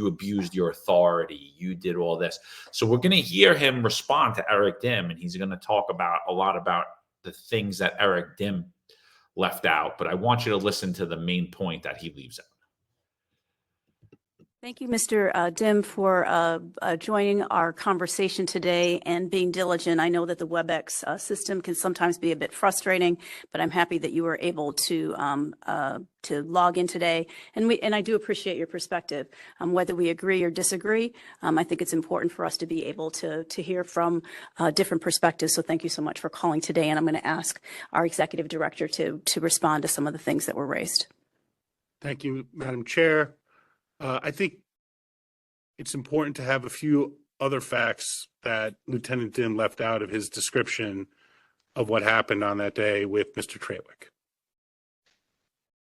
abused your authority. You did all this. So we're going to hear him respond to Eric Dim, and he's going to talk a lot about the things that Eric Dim left out. But I want you to listen to the main point that he leaves out. Thank you, Mr. Dim, for joining our conversation today and being diligent. I know that the WebEx system can sometimes be a bit frustrating, but I'm happy that you were able to log in today. And I do appreciate your perspective. Whether we agree or disagree, I think it's important for us to be able to hear from different perspectives. So thank you so much for calling today. And I'm going to ask our executive director to respond to some of the things that were raised. Thank you, Madam Chair. I think it's important to have a few other facts that Lieutenant Dim left out of his description of what happened on that day with Mr. Trewick.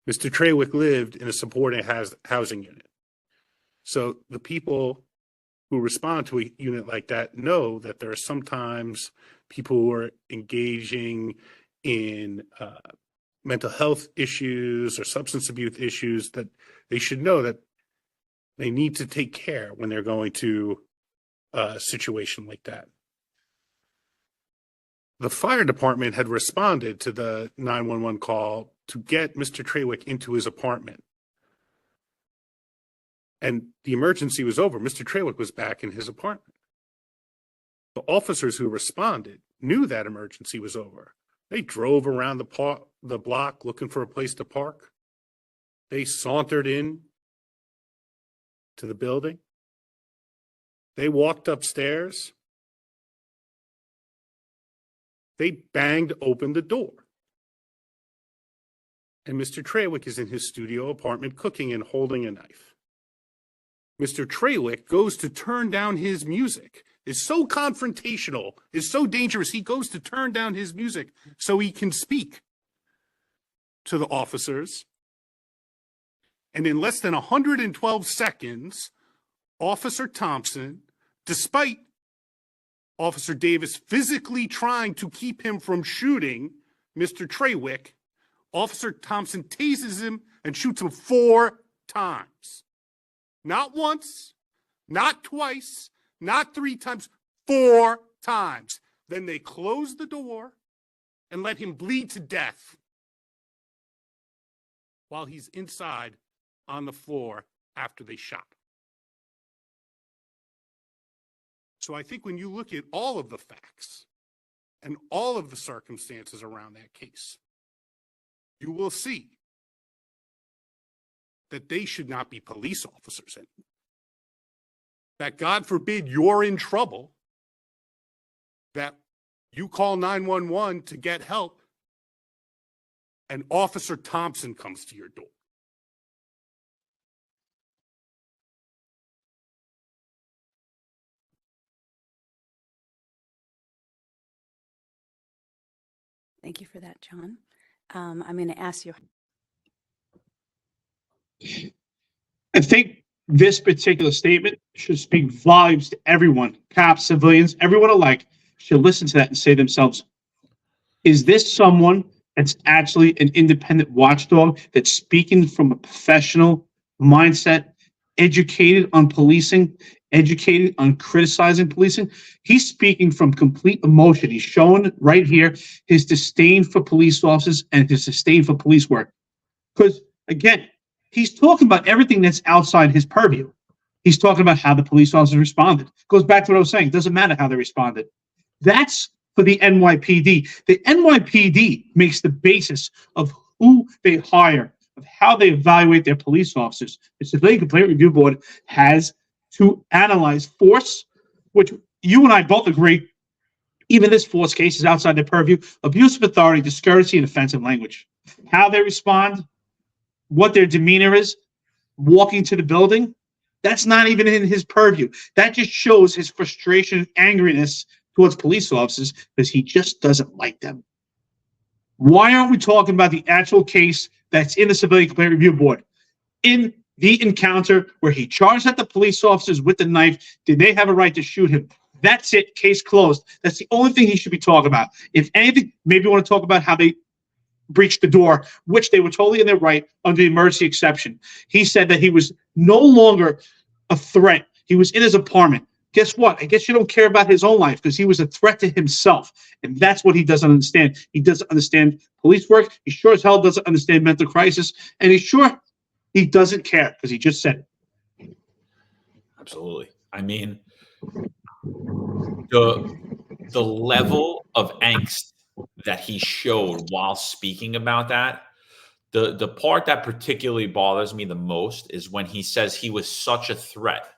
Mr. Trewick lived in a supported housing unit. So the people who respond to a unit like that know that there are sometimes people who are engaging in mental health issues or substance abuse issues, that they should know that they need to take care when they're going to a situation like that. The fire department had responded to the 911 call to get Mr. Trewick into his apartment. And the emergency was over. Mr. Trewick was back in his apartment. The officers who responded knew that emergency was over. They drove around the block looking for a place to park. They sauntered in to the building. They walked upstairs. They banged open the door. And Mr. Trewick is in his studio apartment cooking and holding a knife. Mr. Trewick goes to turn down his music. Is so confrontational, is so dangerous, he goes to turn down his music so he can speak to the officers. And in less than 112 seconds, Officer Thompson, despite Officer Davis physically trying to keep him from shooting Mr. Trewick, Officer Thompson tases him and shoots him 4 times. Not once, not twice, not 3 times, 4 times. Then they close the door and let him bleed to death while he's inside on the floor after they shot him. So I think when you look at all of the facts and all of the circumstances around that case, you will see that they should not be police officers anymore. That God forbid you're in trouble, that you call 911 to get help, and Officer Thompson comes to your door. Thank you for that, John. I'm going to ask you. I think this particular statement should speak volumes to everyone, cops, civilians, everyone alike should listen to that and say to themselves, is this someone that's actually an independent watchdog that's speaking from a professional mindset, educated on policing, educated on criticizing policing? He's speaking from complete emotion. He's showing right here his disdain for police officers and his disdain for police work. Because, again, he's talking about everything that's outside his purview. He's talking about how the police officers responded. Goes back to what I was saying. It doesn't matter how they responded. That's for the NYPD. The NYPD makes the basis of who they hire, of how they evaluate their police officers. The Civilian Complaint Review Board has to analyze force, which you and I both agree, even this force case is outside their purview, abuse of authority, discourtesy, and offensive language. How they respond, what their demeanor is, walking to the building, that's not even in his purview. That just shows his frustration and angriness towards police officers because he just doesn't like them. Why aren't we talking about the actual case that's in the Civilian Complaint Review Board? In the encounter where he charged at the police officers with the knife, did they have a right to shoot him? That's it, case closed. That's the only thing he should be talking about. If anything, maybe want to talk about how they breached the door, which they were totally in their right under the emergency exception. He said that he was no longer a threat. He was in his apartment. Guess what? I guess you don't care about his own life because he was a threat to himself. And that's what he doesn't understand. He doesn't understand police work. He sure as hell doesn't understand mental crisis. And he's sure he doesn't care because he just said it. Absolutely. I mean, the level of angst that he showed while speaking about that, the part that particularly bothers me the most is when he says he was such a threat,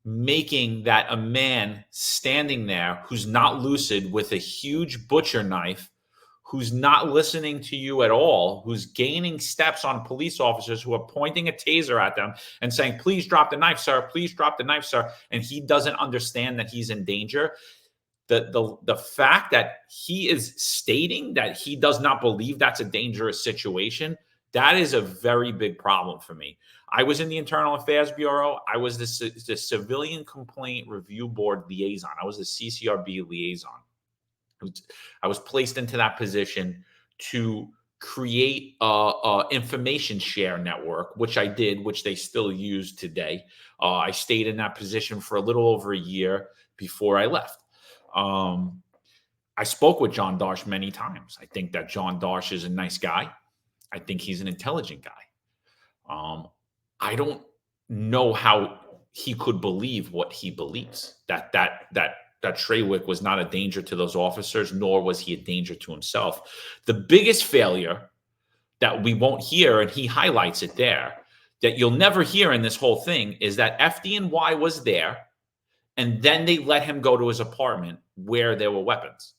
making that a man standing there who's not lucid with a huge butcher knife, who's not listening to you at all, who's gaining steps on police officers who are pointing a taser at them and saying, please drop the knife, sir, please drop the knife, sir. And he doesn't understand that he's in danger. The fact that he is stating that he does not believe that's a dangerous situation, that is a very big problem for me. I was in the Internal Affairs Bureau. I was the Civilian Complaint Review Board liaison. I was the CCRB liaison. I was placed into that position to create a information share network, which I did, which they still use today. I stayed in that position for a little over a year before I left. I spoke with John Darsh many times. I think that John Darsh is a nice guy. I think he's an intelligent guy. I don't know how he could believe what he believes, that Trewick was not a danger to those officers, nor was he a danger to himself. The biggest failure that we won't hear, and he highlights it there, that you'll never hear in this whole thing, is that FDNY was there and then they let him go to his apartment where there were weapons.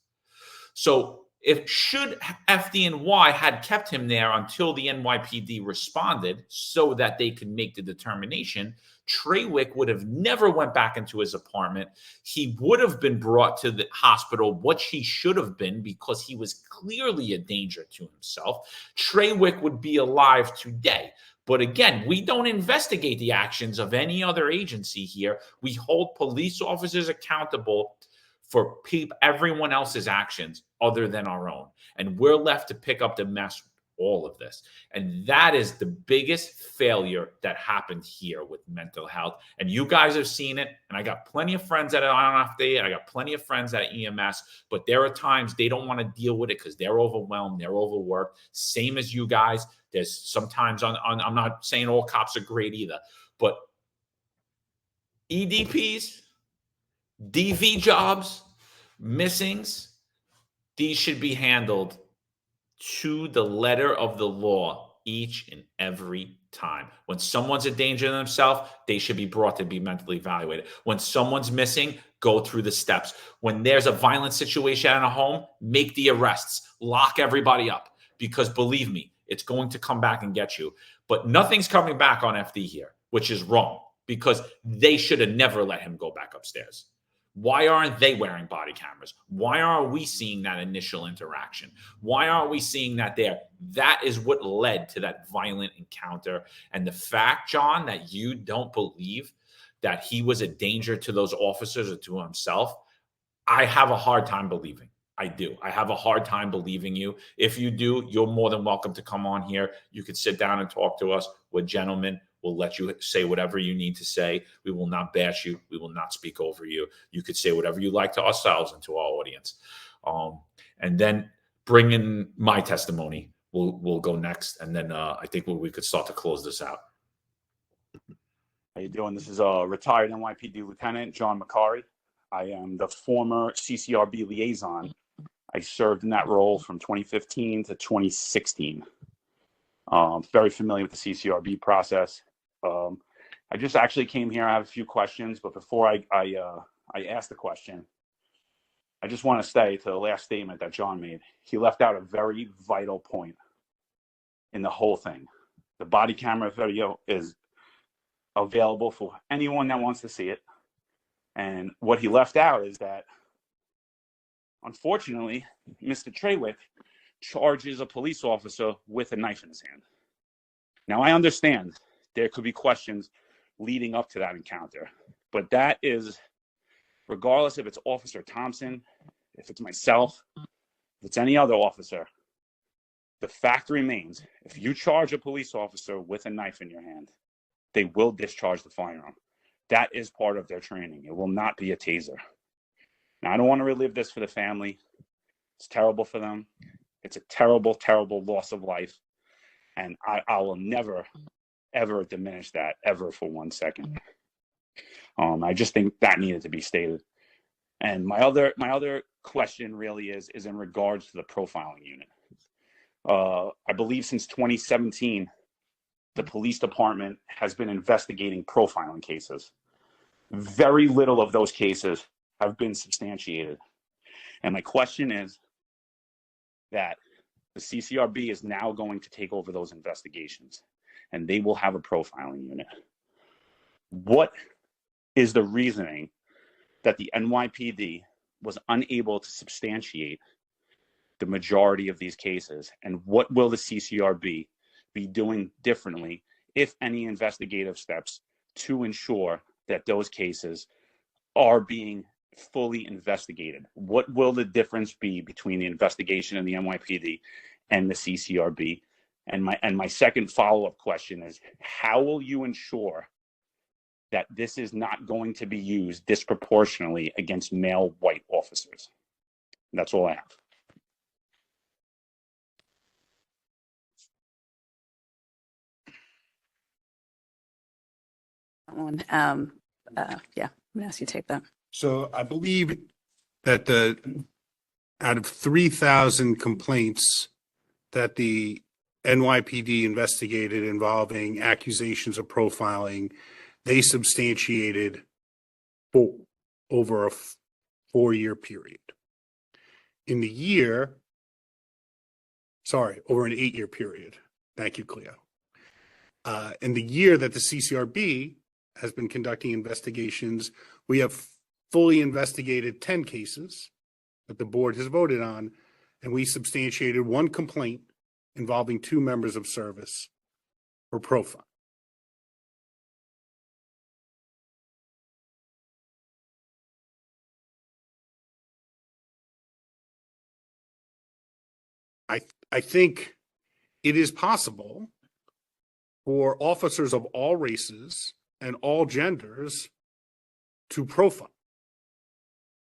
So should FDNY had kept him there until the NYPD responded so that they could make the determination, Trewick would have never went back into his apartment. He would have been brought to the hospital, which he should have been because he was clearly a danger to himself. Trewick would be alive today. But again, we don't investigate the actions of any other agency here. We hold police officers accountable for everyone else's actions other than our own. And we're left to pick up the mess with all of this. And that is the biggest failure that happened here with mental health. And you guys have seen it. And I got plenty of friends at IONFD, and I got plenty of friends at EMS, but there are times they don't want to deal with it because they're overwhelmed, they're overworked. Same as you guys. There's sometimes I'm not saying all cops are great either, but EDPs, DV jobs, missings, these should be handled to the letter of the law each and every time. When someone's a danger to themselves, they should be brought to be mentally evaluated. When someone's missing, go through the steps. When there's a violent situation in a home, make the arrests, lock everybody up, because believe me, it's going to come back and get you. But nothing's coming back on FD here, which is wrong, because they should have never let him go back upstairs. Why aren't they wearing body cameras? Why aren't we seeing that initial interaction? Why aren't we seeing that there? That is what led to that violent encounter. And the fact, John, that you don't believe that he was a danger to those officers or to himself, I have a hard time believing. I do. I have a hard time believing you. If you do, you're more than welcome to come on here. You could sit down and talk to us. We're gentlemen. We'll let you say whatever you need to say. We will not bash you. We will not speak over you. You could say whatever you like to ourselves and to our audience. And then bring in my testimony. We'll go next. And then I think we could start to close this out. How you doing? This is retired NYPD Lieutenant John McCarry. I am the former CCRB liaison. I served in that role from 2015 to 2016. Very familiar with the CCRB process. I just actually came here. I have a few questions, but before I ask the question, I just want to say to the last statement that John made, he left out a very vital point in the whole thing. The body camera video is available for anyone that wants to see it. And what he left out is that, unfortunately, Mr. Trewick charges a police officer with a knife in his hand. Now, I understand there could be questions leading up to that encounter, but that is, regardless if it's Officer Thompson, if it's myself, if it's any other officer, the fact remains, if you charge a police officer with a knife in your hand, they will discharge the firearm. That is part of their training. It will not be a taser. Now, I don't want to relive this for the family. It's terrible for them. It's a terrible, terrible loss of life. And I will never, ever diminish that, ever for 1 second. I just think that needed to be stated. And my other question really is in regards to the profiling unit. I believe since 2017, the police department has been investigating profiling cases. Very little of those cases have been substantiated. And my question is that the CCRB is now going to take over those investigations, and they will have a profiling unit. What is the reasoning that the NYPD was unable to substantiate the majority of these cases? And what will the CCRB be doing differently, if any investigative steps, to ensure that those cases are being fully investigated? What will the difference be between the investigation in the NYPD and the CCRB? And my second follow-up question is, how will you ensure that this is not going to be used disproportionately against male white officers? That's all I have. One, yeah, I'm gonna ask you to take that. So I believe that out of 3,000 complaints that the NYPD investigated involving accusations of profiling, they substantiated 4. over a 4-year period. Over an 8-year period. Thank you, Cleo. In the year that the CCRB has been conducting investigations, we have fully investigated 10 cases that the board has voted on, and we substantiated 1 complaint involving 2 members of service for profile. I think it is possible for officers of all races and all genders to profile.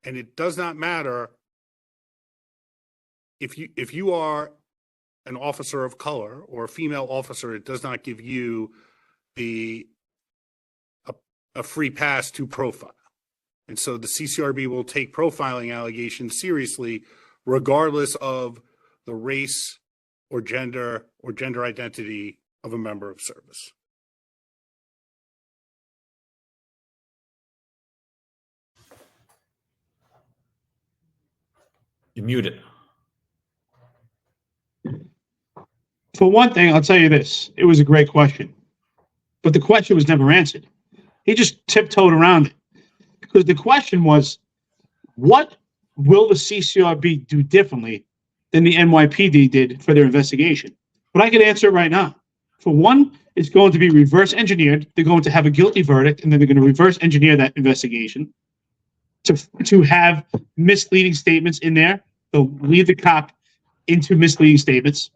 And it does not matter if you are an officer of color or a female officer, it does not give you a free pass to profile. And so the CCRB will take profiling allegations seriously, regardless of the race or gender identity of a member of service. You're muted. For one thing, I'll tell you this. It was a great question. But the question was never answered. He just tiptoed around it. Because the question was, what will the CCRB do differently than the NYPD did for their investigation? But I can answer it right now. For one, it's going to be reverse engineered. They're going to have a guilty verdict, and then they're going to reverse engineer that investigation to have misleading statements in there. They'll lead the cop into misleading statements.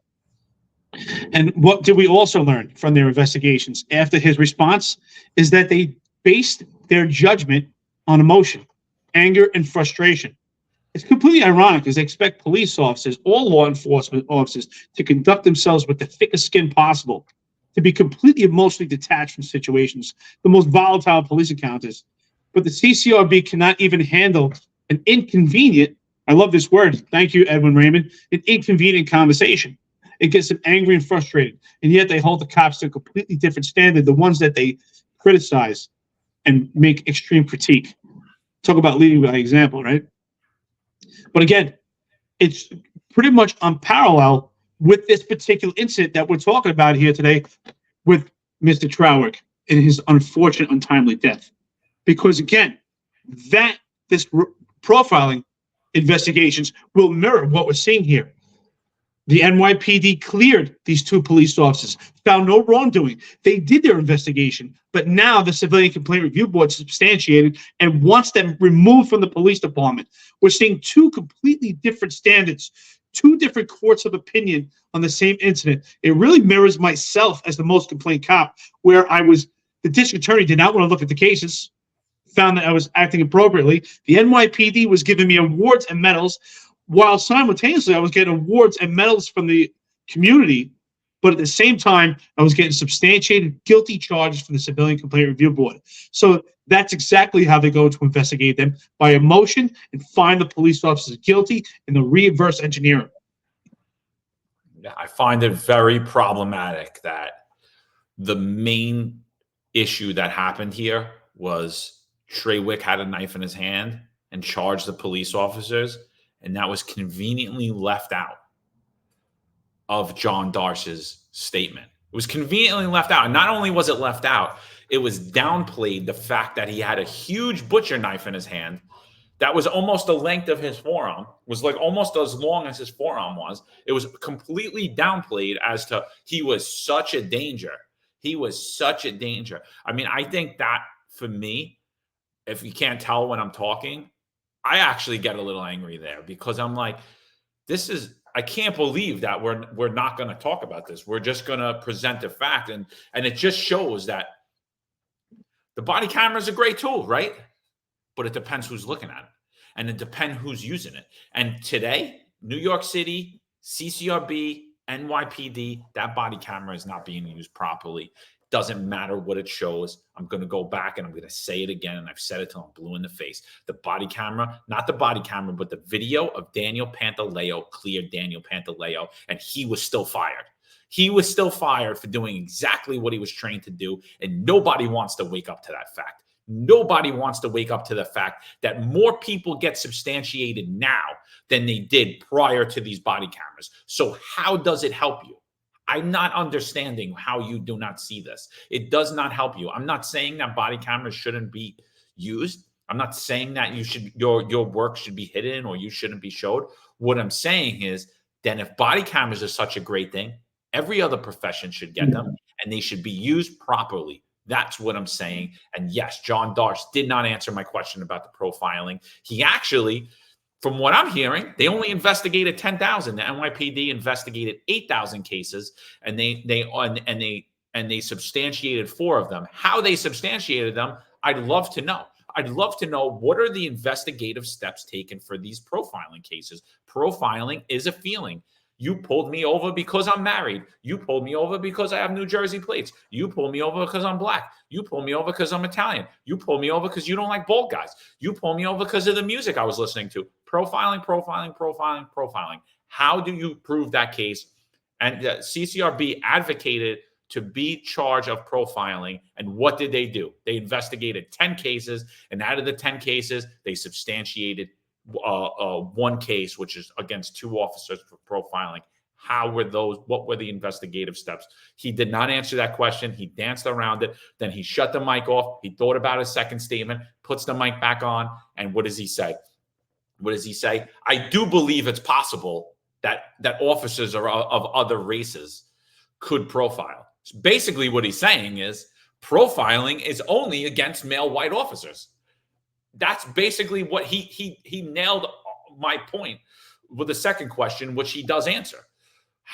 And what did we also learn from their investigations after his response is that they based their judgment on emotion, anger, and frustration. It's completely ironic because they expect police officers, all law enforcement officers, to conduct themselves with the thickest skin possible, to be completely emotionally detached from situations, the most volatile police encounters. But the CCRB cannot even handle an inconvenient, I love this word, thank you, Edwin Raymond, an inconvenient conversation. It gets them angry and frustrated, and yet they hold the cops to a completely different standard, the ones that they criticize and make extreme critique. Talk about leading by example, right? But again, it's pretty much on parallel with this particular incident that we're talking about here today with Mr. Trewick and his unfortunate, untimely death. Because again, this profiling investigations will mirror what we're seeing here. The NYPD cleared these 2 police officers, found no wrongdoing. They did their investigation, but now the Civilian Complaint Review Board substantiated and wants them removed from the police department. We're seeing 2 completely different standards, 2 different courts of opinion on the same incident. It really mirrors myself as the most complaint cop, where the district attorney did not want to look at the cases, found that I was acting appropriately. The NYPD was giving me awards and medals, while simultaneously I was getting awards and medals from the community, but at the same time, I was getting substantiated guilty charges from the Civilian Complaint Review Board. So that's exactly how they go to investigate them, by emotion, and find the police officers guilty, and the reverse engineer. Yeah, I find it very problematic that the main issue that happened here was Trewick had a knife in his hand and charged the police officers, and that was conveniently left out of John Darsh's statement. It was conveniently left out. And not only was it left out, it was downplayed the fact that he had a huge butcher knife in his hand that was almost the length of his forearm, was like almost as long as his forearm was. It was completely downplayed as to he was such a danger. He was such a danger. I mean, I think that for me, if you can't tell when I'm talking, I actually get a little angry there because I'm like, I can't believe that we're not going to talk about this. We're just going to present a fact. And it just shows that the body camera is a great tool, right? But it depends who's looking at it. And it depends who's using it. And today, New York City, CCRB, NYPD, that body camera is not being used properly. Doesn't matter what it shows. I'm going to go back and I'm going to say it again. And I've said it till I'm blue in the face. The body camera, not the body camera, but the video of Daniel Pantaleo cleared Daniel Pantaleo, and he was still fired. He was still fired for doing exactly what he was trained to do. And nobody wants to wake up to that fact. Nobody wants to wake up to the fact that more people get substantiated now than they did prior to these body cameras. So how does it help you? I'm not understanding how you do not see this. It does not help you. I'm not saying that body cameras shouldn't be used. I'm not saying that your work should be hidden or you shouldn't be showed. What I'm saying is, then if body cameras are such a great thing, every other profession should get them and they should be used properly. That's what I'm saying. And yes, John Darsh did not answer my question about the profiling. He actually, from what I'm hearing, they only investigated 10,000. The NYPD investigated 8,000 cases, and they substantiated 4 of them. How they substantiated them, I'd love to know. I'd love to know, what are the investigative steps taken for these profiling cases? Profiling is a feeling. You pulled me over because I'm married. You pulled me over because I have New Jersey plates. You pulled me over because I'm black. You pulled me over because I'm Italian. You pulled me over because you don't like bald guys. You pulled me over because of the music I was listening to. Profiling, profiling, profiling, profiling. How do you prove that case? And the CCRB advocated to be charged of profiling. And what did they do? They investigated 10 cases. And out of the 10 cases, they substantiated 1 case, which is against 2 officers for profiling. How were those? What were the investigative steps? He did not answer that question. He danced around it. Then he shut the mic off. He thought about his second statement, puts the mic back on. And what does he say? What does he say? I do believe it's possible that officers of other races could profile. So basically, what he's saying is profiling is only against male white officers. That's basically what he nailed my point with the second question, which he does answer.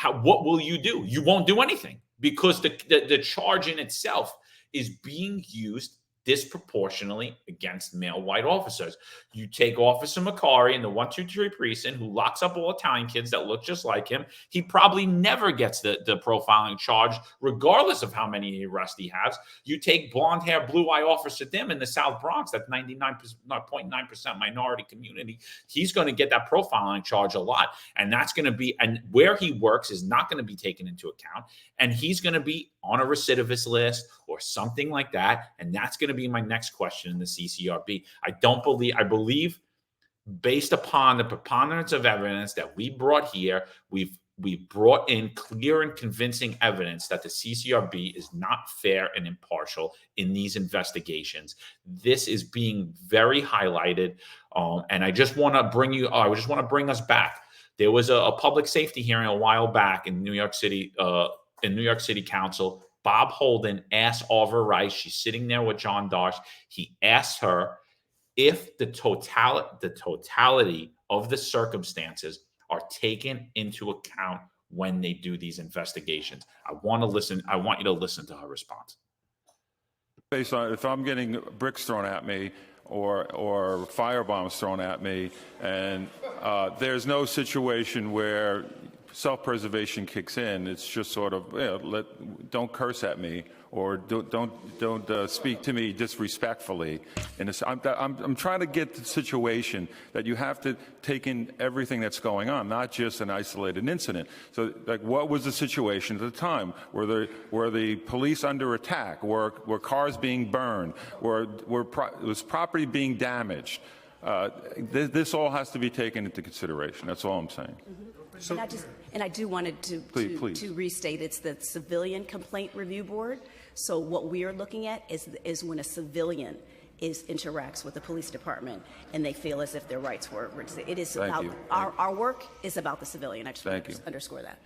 What will you do? You won't do anything, because the charge in itself is being used disproportionately against male white officers. You take Officer Macari in the 123 precinct, who locks up all Italian kids that look just like him. He probably never gets the profiling charge, regardless of how many arrests he has. You take blonde hair, blue eye Officer Dim in the South Bronx, that 99.9% minority community. He's going to get that profiling charge a lot. And that's going to be, and where he works is not going to be taken into account. And he's going to be on a recidivist list or something like that. And that's going to be my next question in the CCRB. I believe based upon the preponderance of evidence that we brought here, we've brought in clear and convincing evidence that the CCRB is not fair and impartial in these investigations. This is being very highlighted. And I just want to bring us back. There was a public safety hearing a while back in New York City Council. Bob Holden asked Arva Rice, she's sitting there with John Darsh. He asked her if the totality of the circumstances are taken into account when they do these investigations. I want you to listen to her response. Based on, if I'm getting bricks thrown at me or firebombs thrown at me, and there's no situation where self-preservation kicks in. It's just sort of, don't curse at me, or don't speak to me disrespectfully. And I'm trying to get the situation that you have to take in everything that's going on, not just an isolated incident. So, like, what was the situation at the time? Were the police under attack? Were cars being burned? Was property being damaged? This all has to be taken into consideration. That's all I'm saying. And I do wanted to restate, it's the Civilian Complaint Review Board. So what we are looking at is when a civilian interacts with the police department and they feel as if their rights were. It is about our work is about the civilian. I just want to underscore that.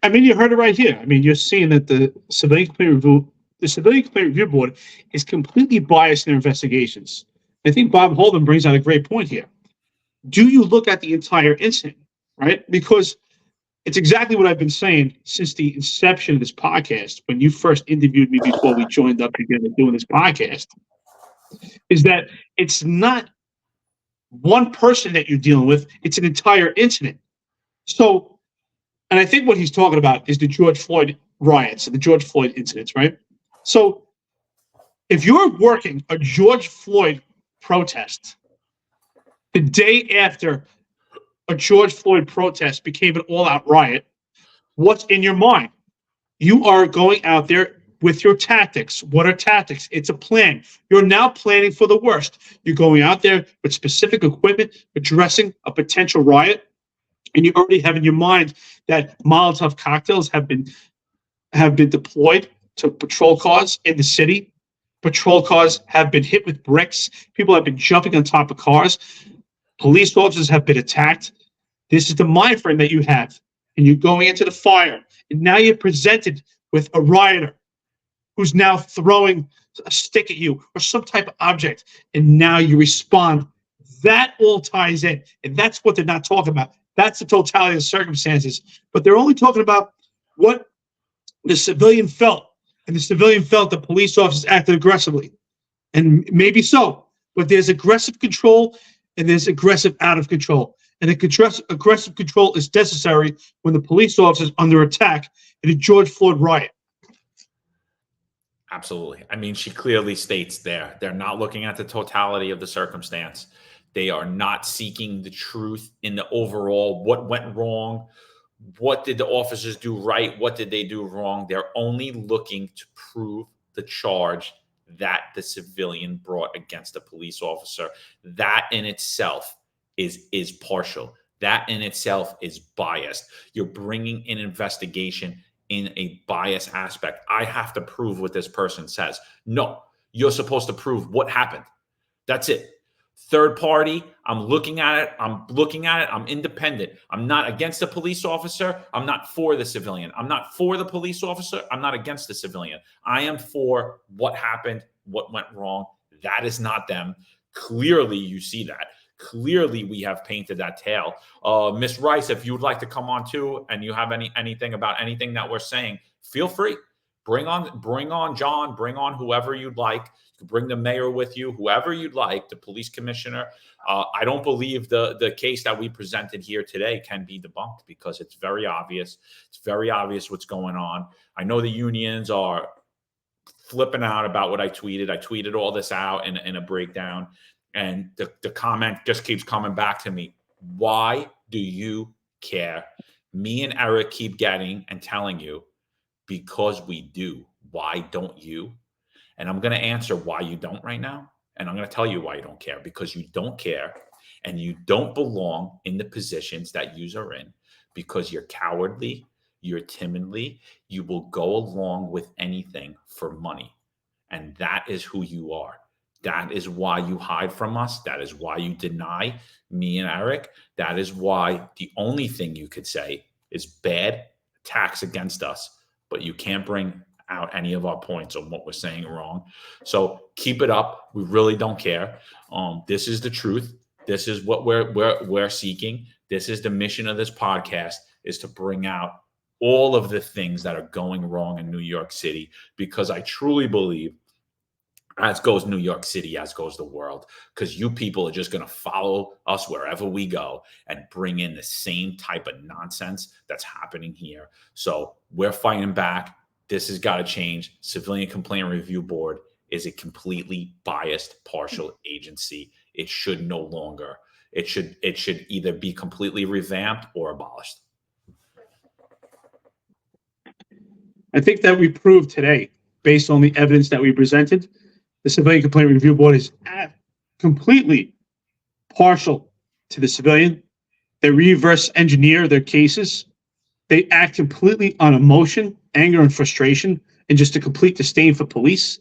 I mean, you heard it right here. I mean, you're seeing that the Civilian Complaint Review Board is completely biased in their investigations. I think Bob Holden brings out a great point here. Do you look at the entire incident, right? Because it's exactly what I've been saying since the inception of this podcast, when you first interviewed me before we joined up together doing this podcast, is that it's not one person that you're dealing with, it's an entire incident. So, and I think what he's talking about is the George Floyd riots and the George Floyd incidents, right? So if you're working a George Floyd protest the day after a George Floyd protest became an all-out riot, what's in your mind? You are going out there with your tactics. What are tactics? It's a plan. You're now planning for the worst. You're going out there with specific equipment, addressing a potential riot, and you already have in your mind that Molotov cocktails have been deployed to patrol cars in the city. Patrol cars have been hit with bricks. People have been jumping on top of cars. Police officers have been attacked. This is the mind frame that you have. And you're going into the fire. And now you're presented with a rioter who's now throwing a stick at you or some type of object. And now you respond. That all ties in. And that's what they're not talking about. That's the totality of the circumstances. But they're only talking about what the civilian felt. And the civilian felt the police officers acted aggressively. And maybe so. But there's aggressive control and there's aggressive out of control. And aggressive control is necessary when the police officers are under attack in a George Floyd riot. Absolutely. I mean, she clearly states there, they're not looking at the totality of the circumstance. They are not seeking the truth in the overall, what went wrong, what did the officers do right, what did they do wrong. They're only looking to prove the charge that the civilian brought against a police officer. That in itself is partial. That in itself is biased. You're bringing an investigation in a bias aspect. I have to prove what this person says. No, you're supposed to prove what happened. That's it. Third party, I'm looking at it. I'm independent. I'm not against the police officer. I'm not for the civilian. I'm not for the police officer. I'm not against the civilian. I am for what happened, what went wrong. That is not them. Clearly, you see that. Clearly, we have painted that tale. Ms. Rice, if you would like to come on too, and you have anything about anything that we're saying, feel free. Bring on John. Bring on whoever you'd like. You can bring the mayor with you, whoever you'd like, the police commissioner. I don't believe the case that we presented here today can be debunked because it's very obvious. It's very obvious what's going on. I know the unions are flipping out about what I tweeted. I tweeted all this out in a breakdown. And the comment just keeps coming back to me. Why do you care? Me and Eric keep getting and telling you, because we do. Why don't you? And I'm going to answer why you don't right now. And I'm going to tell you why you don't care. Because you don't care and you don't belong in the positions that you are in. Because you're cowardly, you're timidly, you will go along with anything for money. And that is who you are. That is why you hide from us. That is why you deny me and Eric. That is why the only thing you could say is bad attacks against us, but you can't bring out any of our points on what we're saying wrong. So keep it up. We really don't care. This is the truth. This is what we're seeking. This is the mission of this podcast, is to bring out all of the things that are going wrong in New York City, because I truly believe, as goes New York City, as goes the world, because you people are just going to follow us wherever we go and bring in the same type of nonsense that's happening here. So we're fighting back. This has got to change. Civilian Complaint Review Board is a completely biased, partial agency. It should no longer. It should either be completely revamped or abolished. I think that we proved today, based on the evidence that we presented, the Civilian Complaint Review Board is completely partial to the civilian. They reverse engineer their cases. They act completely on emotion, anger, and frustration, and just a complete disdain for police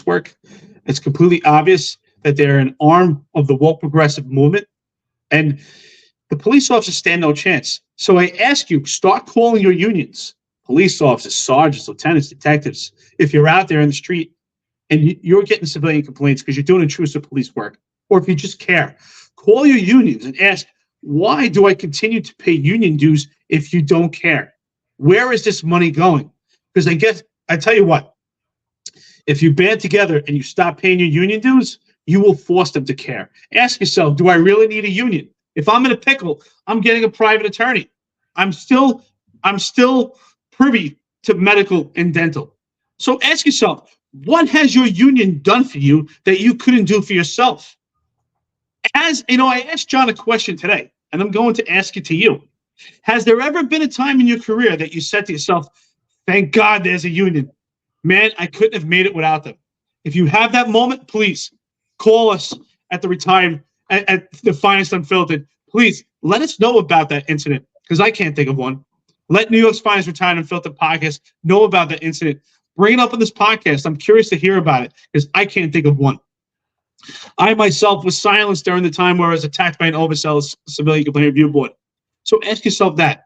work. It's completely obvious that they're an arm of the woke progressive movement, and the police officers stand no chance. So I ask you, start calling your unions, police officers, sergeants, lieutenants, detectives. If you're out there in the street and you're getting civilian complaints because you're doing intrusive police work, or if you just care, call your unions and ask, why do I continue to pay union dues if you don't care? Where is this money going? Because I tell you what, if you band together and you stop paying your union dues, you will force them to care. Ask yourself, do I really need a union? If I'm in a pickle, I'm getting a private attorney. I'm still privy to medical and dental. So ask yourself, what has your union done for you that you couldn't do for yourself? As you know, I asked John a question today, and I'm going to ask it to you. Has there ever been a time in your career that you said to yourself, Thank God there's a union. Man, I couldn't have made it without them. If you have that moment, please call us at at the Finest Unfiltered. Please let us know about that incident, because I can't think of one. Let New York's Finest Retired Unfiltered Podcast know about that incident. Bring it up on this podcast. I'm curious to hear about it, because I can't think of one. I myself was silenced during the time where I was attacked by an overzealous civilian complaint review board. So ask yourself that.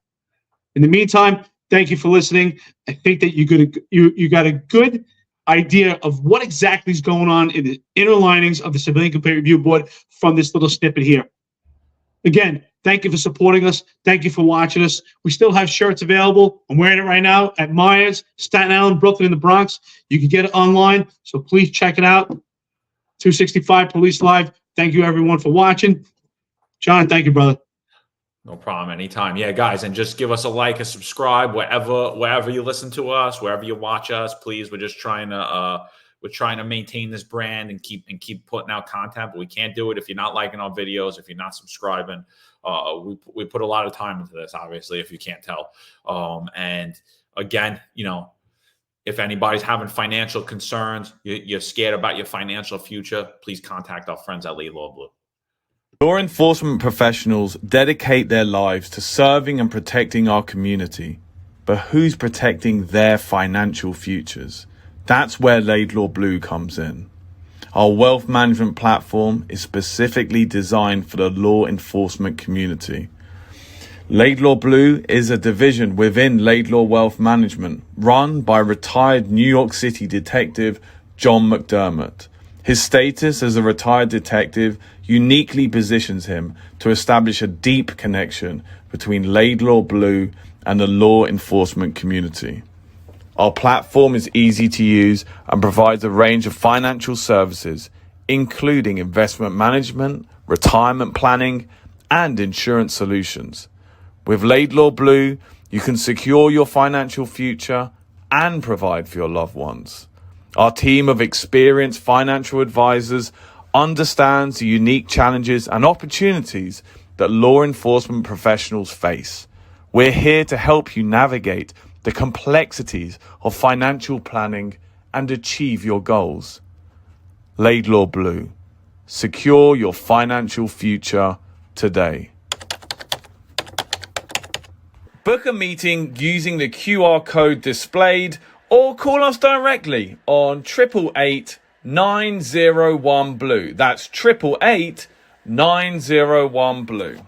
In the meantime, thank you for listening. I think that you got a good idea of what exactly is going on in the inner linings of the Civilian Complaint Review Board from this little snippet here. Again, thank you for supporting us. Thank you for watching us. We still have shirts available. I'm wearing it right now at Myers, Staten Island, Brooklyn, and the Bronx. You can get it online, so please check it out. 265 Police Live. Thank you, everyone, for watching. John, thank you, brother. No problem. Anytime. Yeah, guys, and just give us a like, a subscribe, wherever you listen to us, wherever you watch us. Please, we're just trying to maintain this brand and keep putting out content, but we can't do it if you're not liking our videos, if you're not subscribing. We put a lot of time into this, obviously, if you can't tell. And again, if anybody's having financial concerns, you're scared about your financial future, please contact our friends at Law Blue. Law enforcement professionals dedicate their lives to serving and protecting our community. But who's protecting their financial futures? That's where Laidlaw Blue comes in. Our wealth management platform is specifically designed for the law enforcement community. Laidlaw Blue is a division within Laidlaw Wealth Management, run by retired New York City detective John McDermott. His status as a retired detective uniquely positions him to establish a deep connection between Laidlaw Blue and the law enforcement community. Our platform is easy to use and provides a range of financial services, including investment management, retirement planning, and insurance solutions. With Laidlaw Blue, you can secure your financial future and provide for your loved ones. Our team of experienced financial advisors understands the unique challenges and opportunities that law enforcement professionals face. We're here to help you navigate the complexities of financial planning and achieve your goals. Laidlaw Blue. Secure your financial future today. Book a meeting using the QR code displayed or call us directly on 888 901 Blue. That's 888 901 Blue.